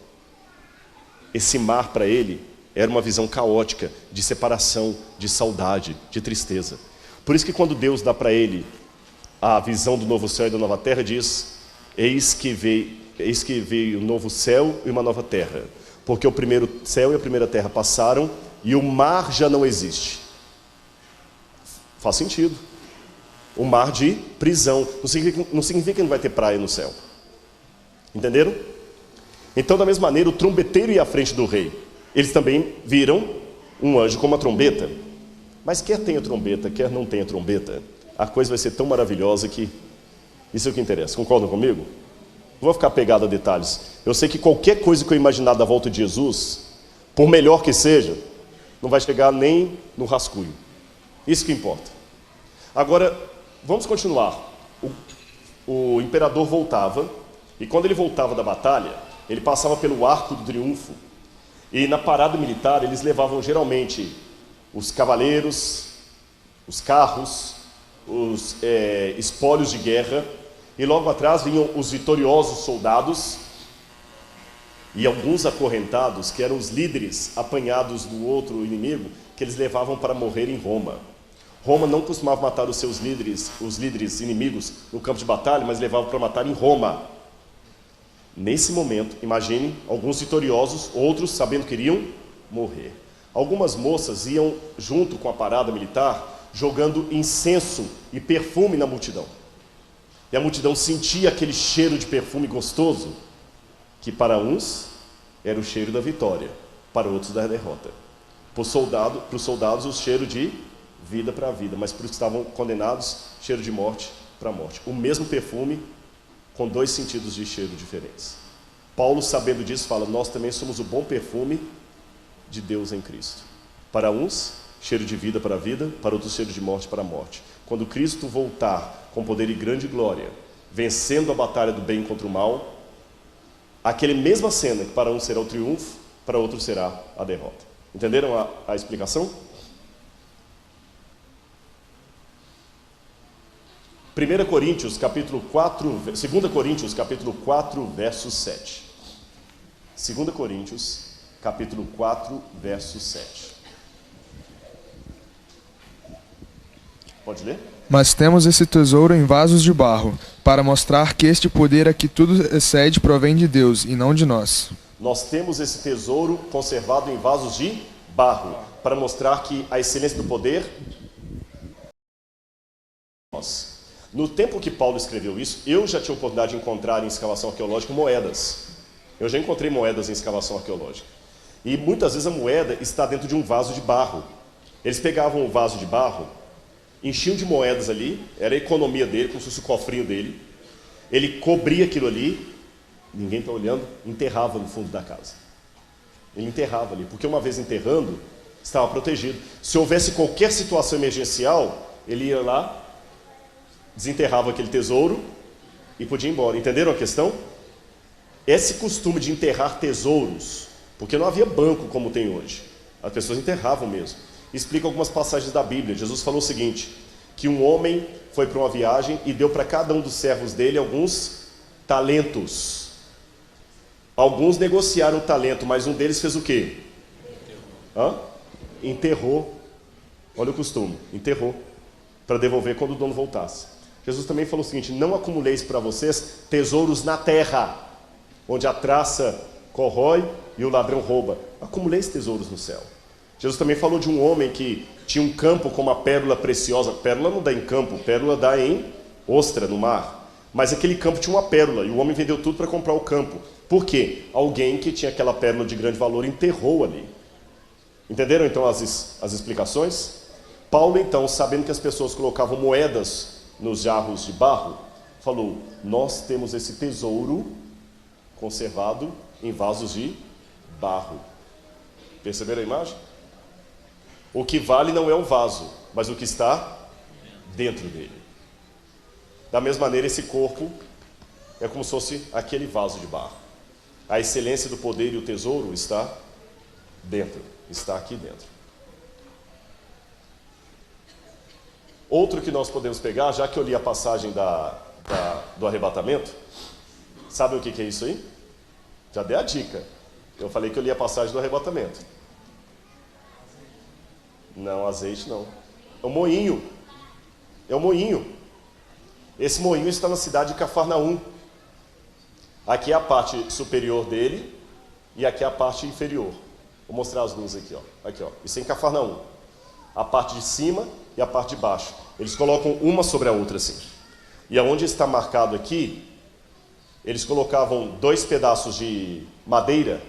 Esse mar para ele era uma visão caótica, de separação, de saudade, de tristeza. Por isso que quando Deus dá para ele a visão do novo céu e da nova terra, diz, eis que veio um novo céu e uma nova terra. Porque o primeiro céu e a primeira terra passaram e o mar já não existe. Faz sentido. O mar de prisão. Não significa que não vai ter praia no céu. Entenderam? Então, da mesma maneira, o trombeteiro ia à frente do rei. Eles também viram um anjo com uma trombeta. Mas quer tenha trombeta, quer não tenha trombeta, a coisa vai ser tão maravilhosa que isso é o que interessa. Concordam comigo? Não vou ficar pegado a detalhes. Eu sei que qualquer coisa que eu imaginar da volta de Jesus, por melhor que seja, não vai chegar nem no rascunho. Isso que importa. Agora, vamos continuar. O imperador voltava, e quando ele voltava da batalha, ele passava pelo Arco do Triunfo, e na parada militar eles levavam geralmente os cavaleiros, os carros, os espólios de guerra, e logo atrás vinham os vitoriosos soldados e alguns acorrentados, que eram os líderes apanhados do outro inimigo, que eles levavam para morrer em Roma. Roma não costumava matar os seus líderes, os líderes inimigos no campo de batalha, mas levavam para matar em Roma. Nesse momento, imagine, alguns vitoriosos, outros sabendo que iriam morrer. Algumas moças iam junto com a parada militar, jogando incenso e perfume na multidão. E a multidão sentia aquele cheiro de perfume gostoso, que para uns era o cheiro da vitória, para outros da derrota. Para os soldados, o cheiro de vida para a vida, mas para os que estavam condenados, cheiro de morte para a morte. O mesmo perfume, com dois sentidos de cheiro diferentes. Paulo, sabendo disso, fala, nós também somos o bom perfume de Deus em Cristo. Para uns, cheiro de vida para a vida, para outros, cheiro de morte para a morte. Quando Cristo voltar com poder e grande glória, vencendo a batalha do bem contra o mal, aquela mesma cena que para uns será o triunfo, para outros será a derrota. Entenderam a explicação? 2 Coríntios, capítulo 4, verso 7. 2 Coríntios, capítulo 4, verso 7. Pode ler? Mas temos esse tesouro em vasos de barro, para mostrar que este poder a que tudo excede provém de Deus, e não de nós. Nós temos esse tesouro conservado em vasos de barro, para mostrar que a excelência do poder... No tempo que Paulo escreveu isso, eu já tinha a oportunidade de encontrar em escavação arqueológica moedas. Eu já encontrei moedas em escavação arqueológica. E muitas vezes a moeda está dentro de um vaso de barro. Eles pegavam o vaso de barro, enchiam de moedas ali, era a economia dele, como se fosse o cofrinho dele. Ele cobria aquilo ali, ninguém está olhando, enterrava no fundo da casa. Ele enterrava ali, porque uma vez enterrando, estava protegido. Se houvesse qualquer situação emergencial, ele ia lá, desenterrava aquele tesouro e podia ir embora. Entenderam a questão? Esse costume de enterrar tesouros, porque não havia banco como tem hoje, as pessoas enterravam mesmo. Explica algumas passagens da Bíblia. Jesus falou o seguinte, que um homem foi para uma viagem e deu para cada um dos servos dele alguns talentos. Alguns negociaram o talento, mas um deles fez o quê? Enterrou. Olha o costume, enterrou, para devolver quando o dono voltasse. Jesus também falou o seguinte, não acumuleis para vocês tesouros na terra, onde a traça corrói e o ladrão rouba. Acumuleis tesouros no céu. Jesus também falou de um homem que tinha um campo com uma pérola preciosa. Pérola não dá em campo, pérola dá em ostra, no mar. Mas aquele campo tinha uma pérola, e o homem vendeu tudo para comprar o campo. Por quê? Alguém que tinha aquela pérola de grande valor enterrou ali. Entenderam, então, as explicações? Paulo, então, sabendo que as pessoas colocavam moedas nos jarros de barro, falou, nós temos esse tesouro conservado em vasos de barro. Perceberam a imagem? O que vale não é o vaso, mas o que está dentro dele. Da mesma maneira, esse corpo é como se fosse aquele vaso de barro. A excelência do poder e o tesouro está dentro, está aqui dentro. Outro que nós podemos pegar, já que eu li a passagem do arrebatamento, sabe o que é isso aí? Já dei a dica. Eu falei que eu li a passagem do arrebatamento. Não, azeite não. É um moinho. É um moinho. Esse moinho está na cidade de Cafarnaum. Aqui é a parte superior dele e aqui é a parte inferior. Vou mostrar as luzes aqui, ó. Aqui, ó. Isso é em Cafarnaum. A parte de cima e a parte de baixo. Eles colocam uma sobre a outra assim. E aonde está marcado aqui, eles colocavam 2 pedaços de madeira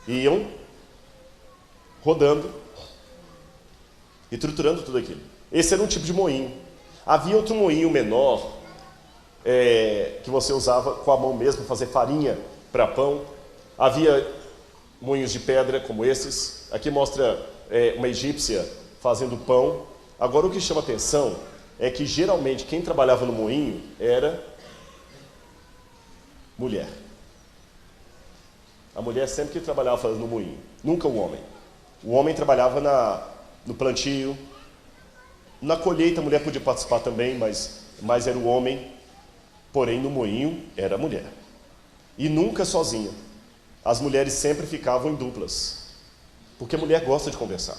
e iam rodando e triturando tudo aquilo. Esse era um tipo de moinho. Havia outro moinho menor, que você usava com a mão mesmo, fazer farinha para pão. Havia moinhos de pedra como esses. Aqui mostra uma egípcia fazendo pão. Agora o que chama atenção é que geralmente quem trabalhava no moinho era mulher. A mulher sempre que trabalhava no moinho, nunca o homem. O homem trabalhava no plantio, na colheita a mulher podia participar também, mas era o homem, porém no moinho era a mulher. E nunca sozinha. As mulheres sempre ficavam em duplas, porque a mulher gosta de conversar.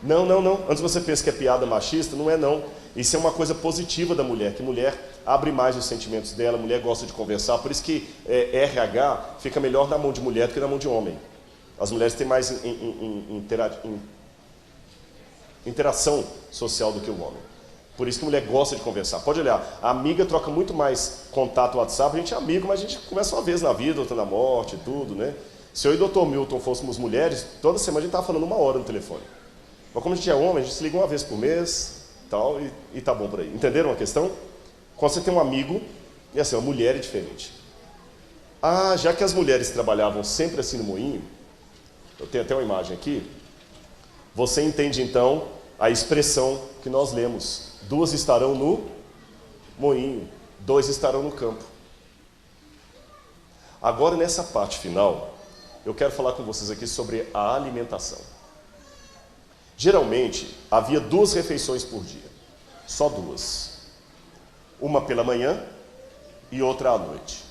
Não. Antes você pensa que é piada machista, não é não. Isso é uma coisa positiva da mulher, que a mulher abre mais os sentimentos dela, a mulher gosta de conversar, por isso que RH fica melhor na mão de mulher do que na mão de homem. As mulheres têm mais interação social do que o homem. Por isso que a mulher gosta de conversar. Pode olhar, a amiga troca muito mais contato no WhatsApp, a gente é amigo, mas a gente conversa uma vez na vida, outra na morte, tudo, né? Se eu e o Dr. Milton fôssemos mulheres, toda semana a gente estava falando 1 hora no telefone. Mas como a gente é homem, a gente se liga uma vez por mês, tal, e tá bom por aí. Entenderam a questão? Quando você tem um amigo, e assim, uma mulher é diferente. Ah, já que as mulheres trabalhavam sempre assim no moinho, eu tenho até uma imagem aqui, você entende então a expressão que nós lemos. 2 estarão no moinho, 2 estarão no campo. Agora, nessa parte final, eu quero falar com vocês aqui sobre a alimentação. Geralmente, havia 2 refeições por dia. Só 2. Uma pela manhã e outra à noite.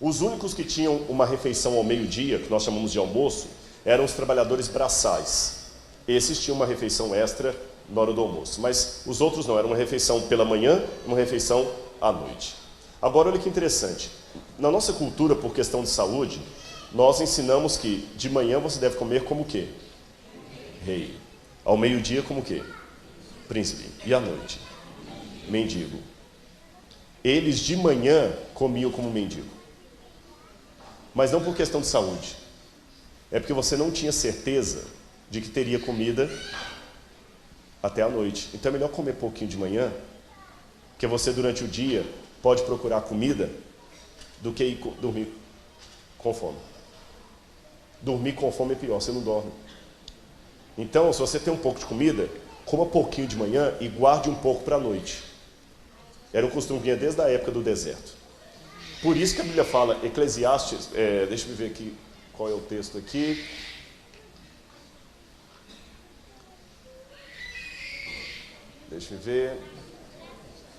Os únicos que tinham uma refeição ao meio-dia, que nós chamamos de almoço, eram os trabalhadores braçais. Esses tinham uma refeição extra na hora do almoço. Mas os outros não, era uma refeição pela manhã e uma refeição à noite. Agora, olha que interessante. Na nossa cultura, por questão de saúde, nós ensinamos que de manhã você deve comer como o quê? Rei. Ao meio-dia, como o quê? Príncipe. E à noite? Mendigo. Eles de manhã comiam como mendigo. Mas não por questão de saúde. É porque você não tinha certeza de que teria comida até a noite. Então é melhor comer pouquinho de manhã, porque você durante o dia pode procurar comida, do que ir dormir com fome. Dormir com fome é pior, você não dorme. Então, se você tem um pouco de comida, coma pouquinho de manhã e guarde um pouco para a noite. Era um costume que vinha desde a época do deserto. Por isso que a Bíblia fala, Eclesiastes, deixa eu ver aqui qual é o texto aqui. Deixa eu ver.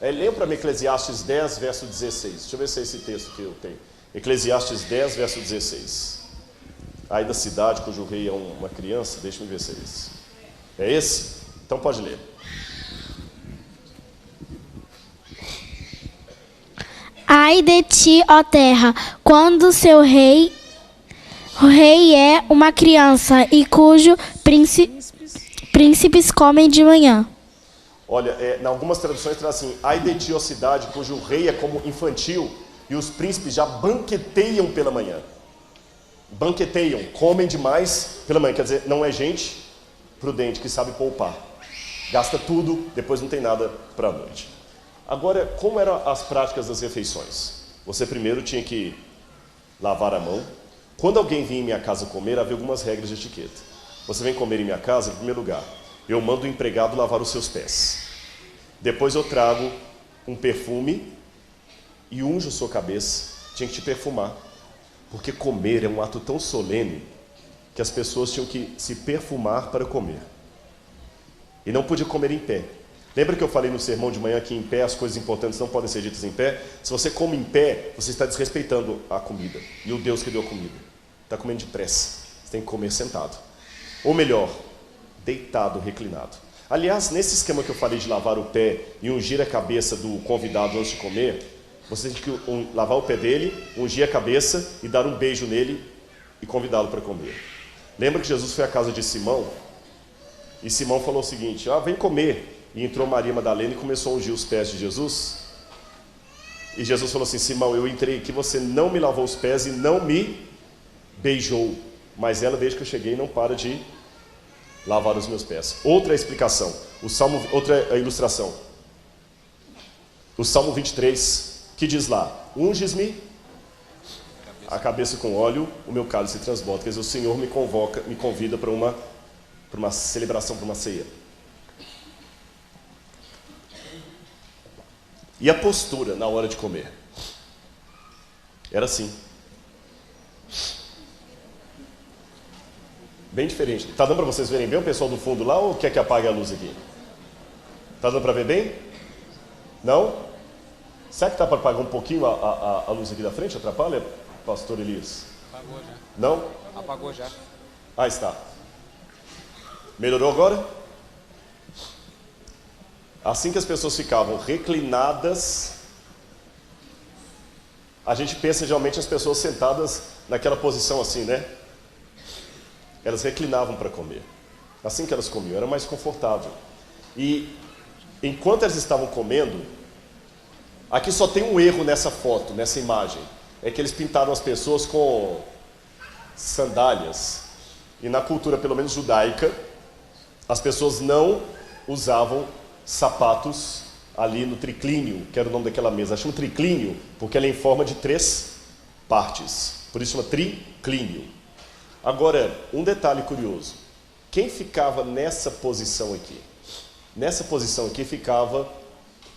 Leia para mim Eclesiastes 10, verso 16. Deixa eu ver se é esse texto que eu tenho. Eclesiastes 10, verso 16. Aí da cidade cujo rei é uma criança, deixa eu ver se é esse. É esse? Então pode ler. Ai de ti, ó terra, quando o rei é uma criança e cujo príncipes comem de manhã. Olha, em algumas traduções traz assim: ai de ti, ó cidade, cujo rei é como infantil, e os príncipes já banqueteiam pela manhã. Banqueteiam, comem demais pela manhã. Quer dizer, não é gente prudente que sabe poupar. Gasta tudo, depois não tem nada para a noite. Agora, como eram as práticas das refeições? Você primeiro tinha que lavar a mão. Quando alguém vinha em minha casa comer, havia algumas regras de etiqueta. Você vem comer em minha casa, em primeiro lugar, eu mando o empregado lavar os seus pés. Depois eu trago um perfume e unjo a sua cabeça. Tinha que te perfumar. Porque comer é um ato tão solene que as pessoas tinham que se perfumar para comer. E não podia comer em pé. Lembra que eu falei no sermão de manhã que em pé as coisas importantes não podem ser ditas em pé? Se você come em pé, você está desrespeitando a comida e o Deus que deu a comida. Está comendo depressa. Você tem que comer sentado. Ou melhor, deitado, reclinado. Aliás, nesse esquema que eu falei de lavar o pé e ungir a cabeça do convidado antes de comer, você tem que lavar o pé dele, ungir a cabeça e dar um beijo nele e convidá-lo para comer. Lembra que Jesus foi à casa de Simão? E Simão falou o seguinte: vem comer. E entrou Maria Madalena e começou a ungir os pés de Jesus. E Jesus falou assim: Simão, eu entrei aqui, você não me lavou os pés e não me beijou. Mas ela, desde que eu cheguei, não para de lavar os meus pés. Outra explicação, outra ilustração. O Salmo 23, que diz lá: unges-me a cabeça com óleo, o meu cálice transborda. Quer dizer, o Senhor me convida para uma celebração, para uma ceia. E a postura na hora de comer? Era assim. Bem diferente. Está dando para vocês verem bem o pessoal do fundo lá, ou quer que apague a luz aqui? Está dando para ver bem? Não? Será que está para apagar um pouquinho a luz aqui da frente? Atrapalha, pastor Elias? Apagou já. Não? Apagou já. Está. Melhorou agora? Assim que as pessoas ficavam reclinadas, a gente pensa geralmente as pessoas sentadas naquela posição assim, né? Elas reclinavam para comer. Assim que elas comiam, era mais confortável. E enquanto elas estavam comendo, aqui só tem um erro nessa foto, nessa imagem. É que eles pintaram as pessoas com sandálias. E na cultura, pelo menos judaica, as pessoas não usavam sapatos ali no triclínio, que era o nome daquela mesa. Chama triclínio porque ela é em forma de 3 partes. Por isso chama triclínio. Agora, um detalhe curioso. Quem ficava nessa posição aqui? Nessa posição aqui ficava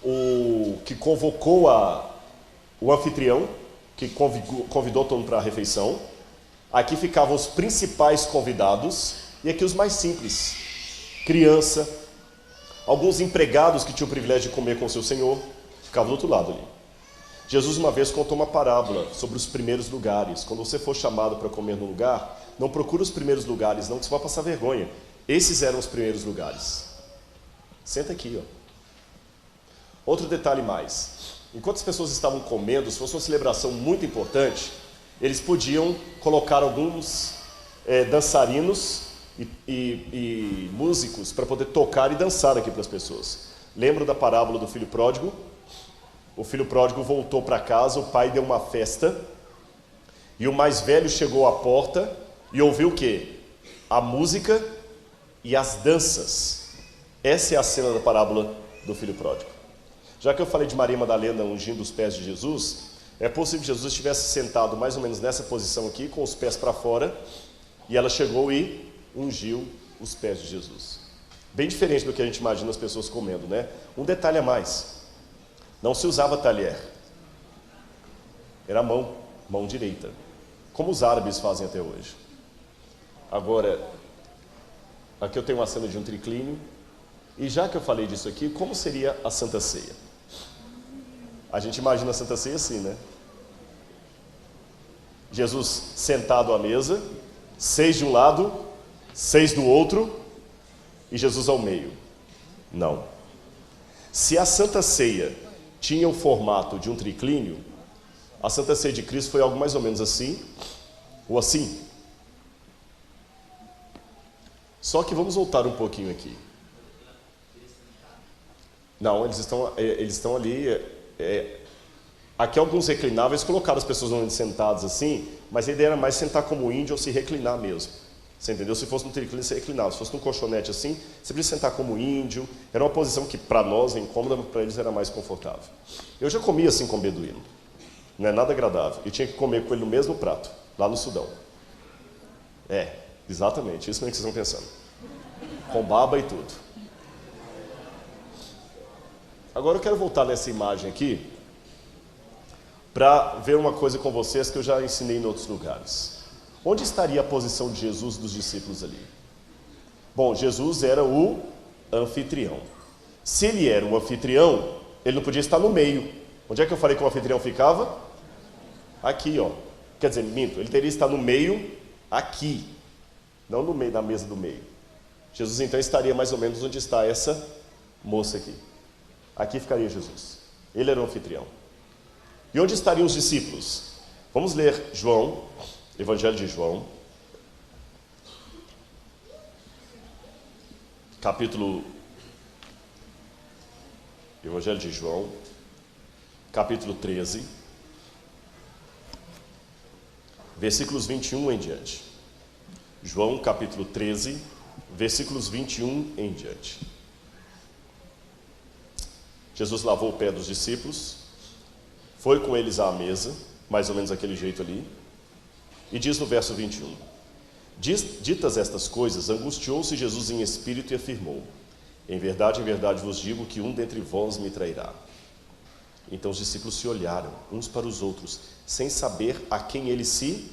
o que convocou o anfitrião, que convidou todo mundo para a refeição. Aqui ficavam os principais convidados e aqui os mais simples. Criança, alguns empregados que tinham o privilégio de comer com o seu senhor, ficavam do outro lado ali. Jesus uma vez contou uma parábola sobre os primeiros lugares. Quando você for chamado para comer num lugar, não procure os primeiros lugares, não, que você vai passar vergonha. Esses eram os primeiros lugares. Senta aqui, ó. Outro detalhe mais. Enquanto as pessoas estavam comendo, se fosse uma celebração muito importante, eles podiam colocar alguns dançarinos e músicos para poder tocar e dançar aqui para as pessoas. Lembram da parábola do filho pródigo? O filho pródigo voltou para casa, o pai deu uma festa, e o mais velho chegou à porta e ouviu o quê? A música e as danças. Essa é a cena da parábola do filho pródigo. Já que eu falei de Maria Madalena ungindo os pés de Jesus, é possível que Jesus estivesse sentado mais ou menos nessa posição aqui, com os pés para fora, e ela chegou e ungiu os pés de Jesus. Bem diferente do que a gente imagina as pessoas comendo, né? Um detalhe a mais. Não se usava talher. Era mão direita. Como os árabes fazem até hoje. Agora, aqui eu tenho uma cena de um triclínio. E já que eu falei disso aqui, como seria a Santa Ceia? A gente imagina a Santa Ceia assim, né? Jesus sentado à mesa, 6 de um lado, 6 do outro, e Jesus ao meio. Não. Se a Santa Ceia tinha o formato de um triclínio, a Santa Ceia de Cristo foi algo mais ou menos assim, ou assim. Só que vamos voltar um pouquinho aqui. Não, eles estão ali. Aqui alguns reclináveis colocaram as pessoas normalmente sentadas assim, mas a ideia era mais sentar como índio ou se reclinar mesmo. Você entendeu? Se fosse no triclínio, você reclinava. Se fosse num colchonete assim, você podia sentar como índio. Era uma posição que para nós é incômoda, mas para eles era mais confortável. Eu já comia assim com beduíno. Não é nada agradável. E tinha que comer com ele no mesmo prato, lá no Sudão. Exatamente, isso mesmo que vocês estão pensando. Com baba e tudo. Agora eu quero voltar nessa imagem aqui para ver uma coisa com vocês que eu já ensinei em outros lugares. Onde estaria a posição de Jesus e dos discípulos ali? Bom, Jesus era o anfitrião. Se ele era o anfitrião, ele não podia estar no meio. Onde é que eu falei que o anfitrião ficava? Aqui, ó. Quer dizer, minto, ele teria que estar no meio aqui, não no meio da mesa do meio. Jesus então estaria mais ou menos onde está essa moça aqui. Aqui ficaria Jesus. Ele era o anfitrião. E onde estariam os discípulos? Vamos ler João, Evangelho de João, Evangelho de João, capítulo 13, versículos 21 em diante. João, capítulo 13, versículos 21 em diante. Jesus lavou o pé dos discípulos, foi com eles à mesa, mais ou menos daquele jeito ali, e diz no verso 21, ditas estas coisas, angustiou-se Jesus em espírito e afirmou, em verdade vos digo que um dentre vós me trairá. Então os discípulos se olharam uns para os outros, sem saber a quem ele se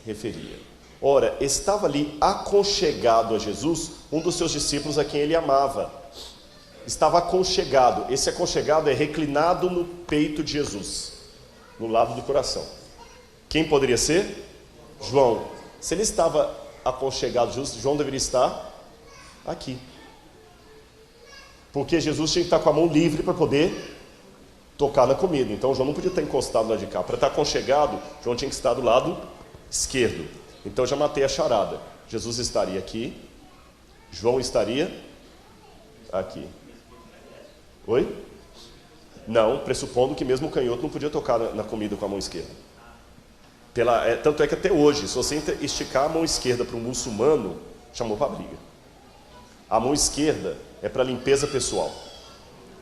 referia. Ora, estava ali aconchegado a Jesus um dos seus discípulos a quem ele amava. Estava aconchegado. Esse aconchegado é reclinado no peito de Jesus, no lado do coração. Quem poderia ser? João. Se ele estava aconchegado, João deveria estar aqui. Porque Jesus tinha que estar com a mão livre para poder tocar na comida. Então João não podia estar encostado lá de cá. Para estar aconchegado, João tinha que estar do lado esquerdo. Então já matei a charada. Jesus estaria aqui, João estaria aqui. Oi? Não, pressupondo que mesmo o canhoto não podia tocar na comida com a mão esquerda. Tanto é que até hoje, se você esticar a mão esquerda para um muçulmano, chamou para briga. A mão esquerda é para limpeza pessoal.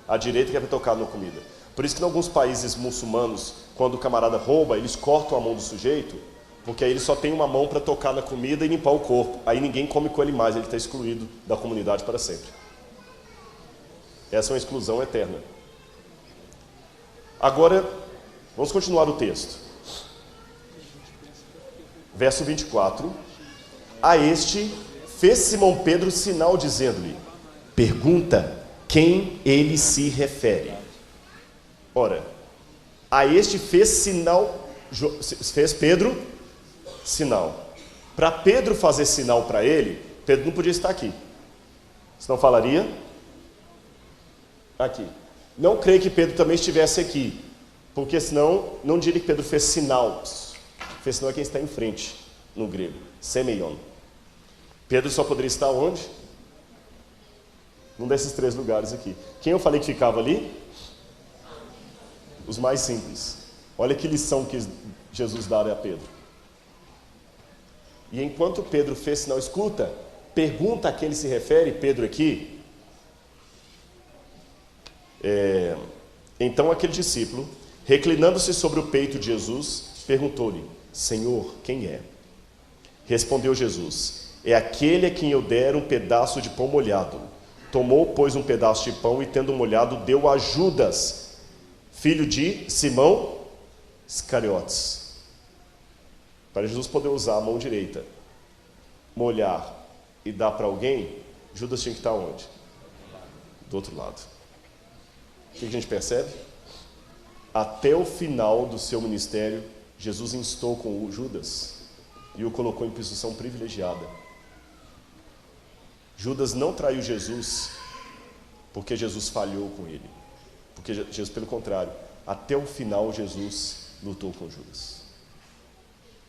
A direita que é para tocar na comida. Por isso que em alguns países muçulmanos, quando o camarada rouba, eles cortam a mão do sujeito, porque aí ele só tem uma mão para tocar na comida e limpar o corpo. Aí ninguém come com ele mais, ele está excluído da comunidade para sempre. Essa é uma exclusão eterna. Agora, vamos continuar o texto. Verso 24. A este fez Simão Pedro sinal dizendo-lhe, pergunta quem ele se refere. Ora, a este fez sinal, fez Pedro sinal. Para Pedro fazer sinal para ele, Pedro não podia estar aqui. Senão falaria aqui. Não creio que Pedro também estivesse aqui, porque senão não diria que Pedro fez sinal. Fez sinal é quem está em frente, no grego, semeion. Pedro só poderia estar onde? Num desses três lugares aqui. Quem eu falei que ficava ali? Os mais simples. Olha que lição que Jesus dá a Pedro. E enquanto Pedro fez sinal, escuta, pergunta a quem ele se refere, Pedro aqui. Então aquele discípulo, reclinando-se sobre o peito de Jesus, perguntou-lhe, Senhor, quem é? Respondeu Jesus, é aquele a quem eu der um pedaço de pão molhado. Tomou, pois, um pedaço de pão e, tendo molhado, deu a Judas, filho de Simão Iscariotes. Para Jesus poder usar a mão direita, molhar e dar para alguém, Judas tinha que estar onde? Do outro lado. O que a gente percebe? Até o final do seu ministério, Jesus instou com o Judas e o colocou em posição privilegiada. Judas não traiu Jesus porque Jesus falhou com ele. Porque Jesus, pelo contrário, até o final Jesus lutou com Judas.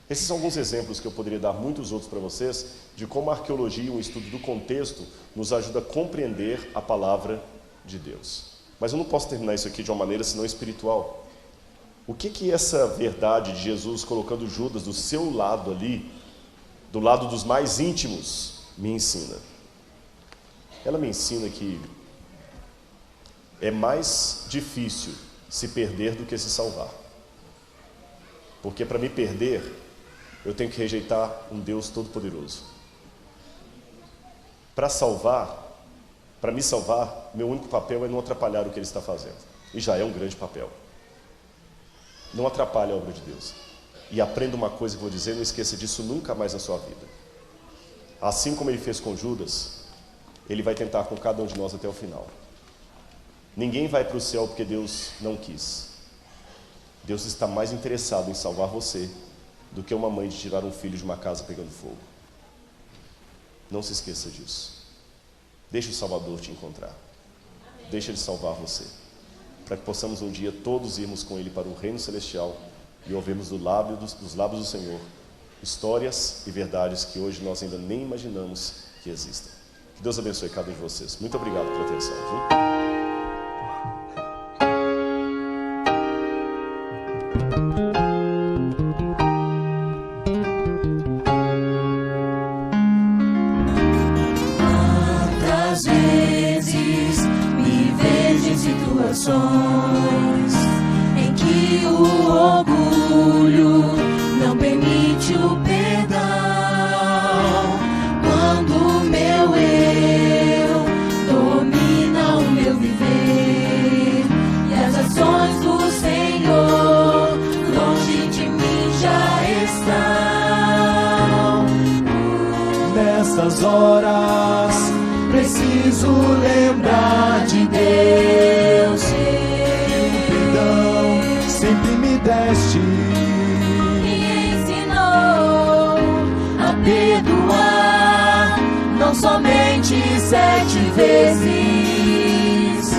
Esses são alguns exemplos que eu poderia dar muitos outros para vocês de como a arqueologia, um estudo do contexto, nos ajuda a compreender a palavra de Deus. Mas eu não posso terminar isso aqui de uma maneira senão espiritual. O que essa verdade de Jesus colocando Judas do seu lado ali, do lado dos mais íntimos, me ensina? Ela me ensina que é mais difícil se perder do que se salvar. Porque para me perder, eu tenho que rejeitar um Deus todo-poderoso. Para me salvar, meu único papel é não atrapalhar o que Ele está fazendo. E já é um grande papel. Não atrapalhe a obra de Deus. E aprenda uma coisa que eu vou dizer, não esqueça disso nunca mais na sua vida. Assim como Ele fez com Judas, Ele vai tentar com cada um de nós até o final. Ninguém vai para o céu porque Deus não quis. Deus está mais interessado em salvar você do que uma mãe de tirar um filho de uma casa pegando fogo. Não se esqueça disso. Deixe o Salvador te encontrar. Deixe Ele salvar você, para que possamos um dia todos irmos com Ele para o reino celestial e ouvirmos dos lábios do Senhor histórias e verdades que hoje nós ainda nem imaginamos que existem. Que Deus abençoe cada um de vocês. Muito obrigado pela atenção. Quantas vezes me vejo em situações em que o orgulho não permite o perdão, quando o meu eu domina o meu viver e as ações do Senhor longe de mim já estão. Nessas horas preciso lembrar de Deus, que o perdão sempre me deste, me ensinou a perdoar, não somente 7 vezes,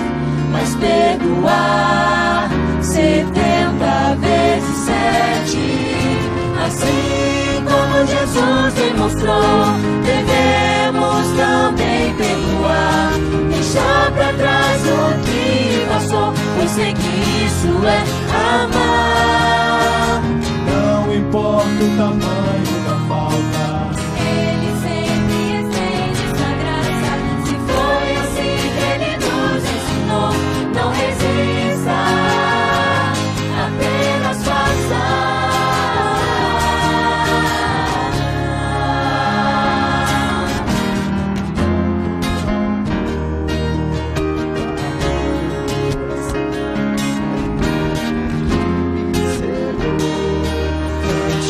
mas perdoar 70 vezes 7. Assim como Jesus demonstrou, devemos também perdoar, deixar pra trás o que passou, pois sei que isso é amar. não importa o tamanho da falta, Ele sempre estende sua graça. Se foi assim que Ele nos ensinou, não resista, apenas faça.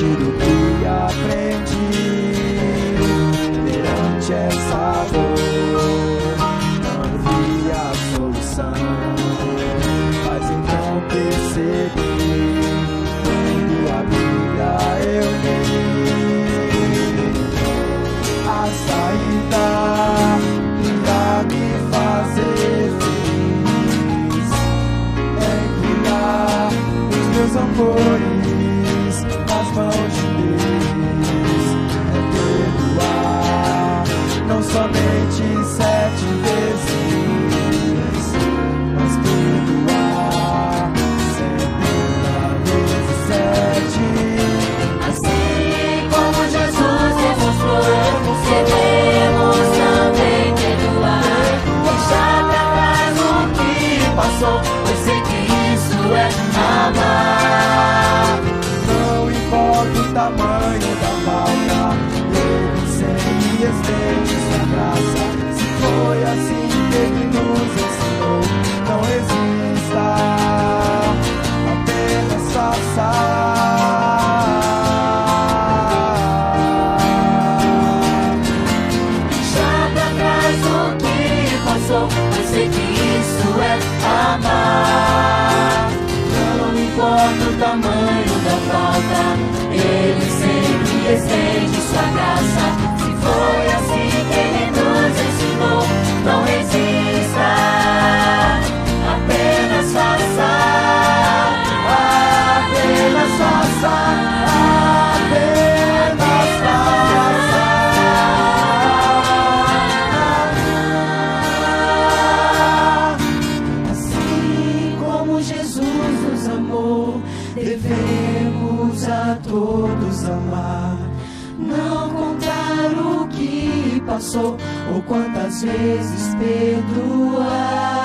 do que aprendi perante essa dor, não vi a solução, mas então percebi, quando a Bíblia eu li, a saída pra me fazer feliz é entregar os meus amores nas mãos de Deus, é perdoar, não somente 7 vezes, mas perdoar 70 vezes 7. Assim como Jesus demonstrou, devemos também perdoar, deixar pra trás o que passou, pois sei que isso é amar. Não importa o tamanho da falta, Ele sempre estende sua graça. Se foi assim que Ele nos ensinou, não resista, apenas faça. Deixar pra trás o que passou, pois sei que isso é amar. Não importa o tamanho da falta, Ele sempre estende sua graça. Se foi assim que Ele nos ensinou, não resista, apenas faça, apenas faça, apenas faça. passou, ou quantas vezes perdoar.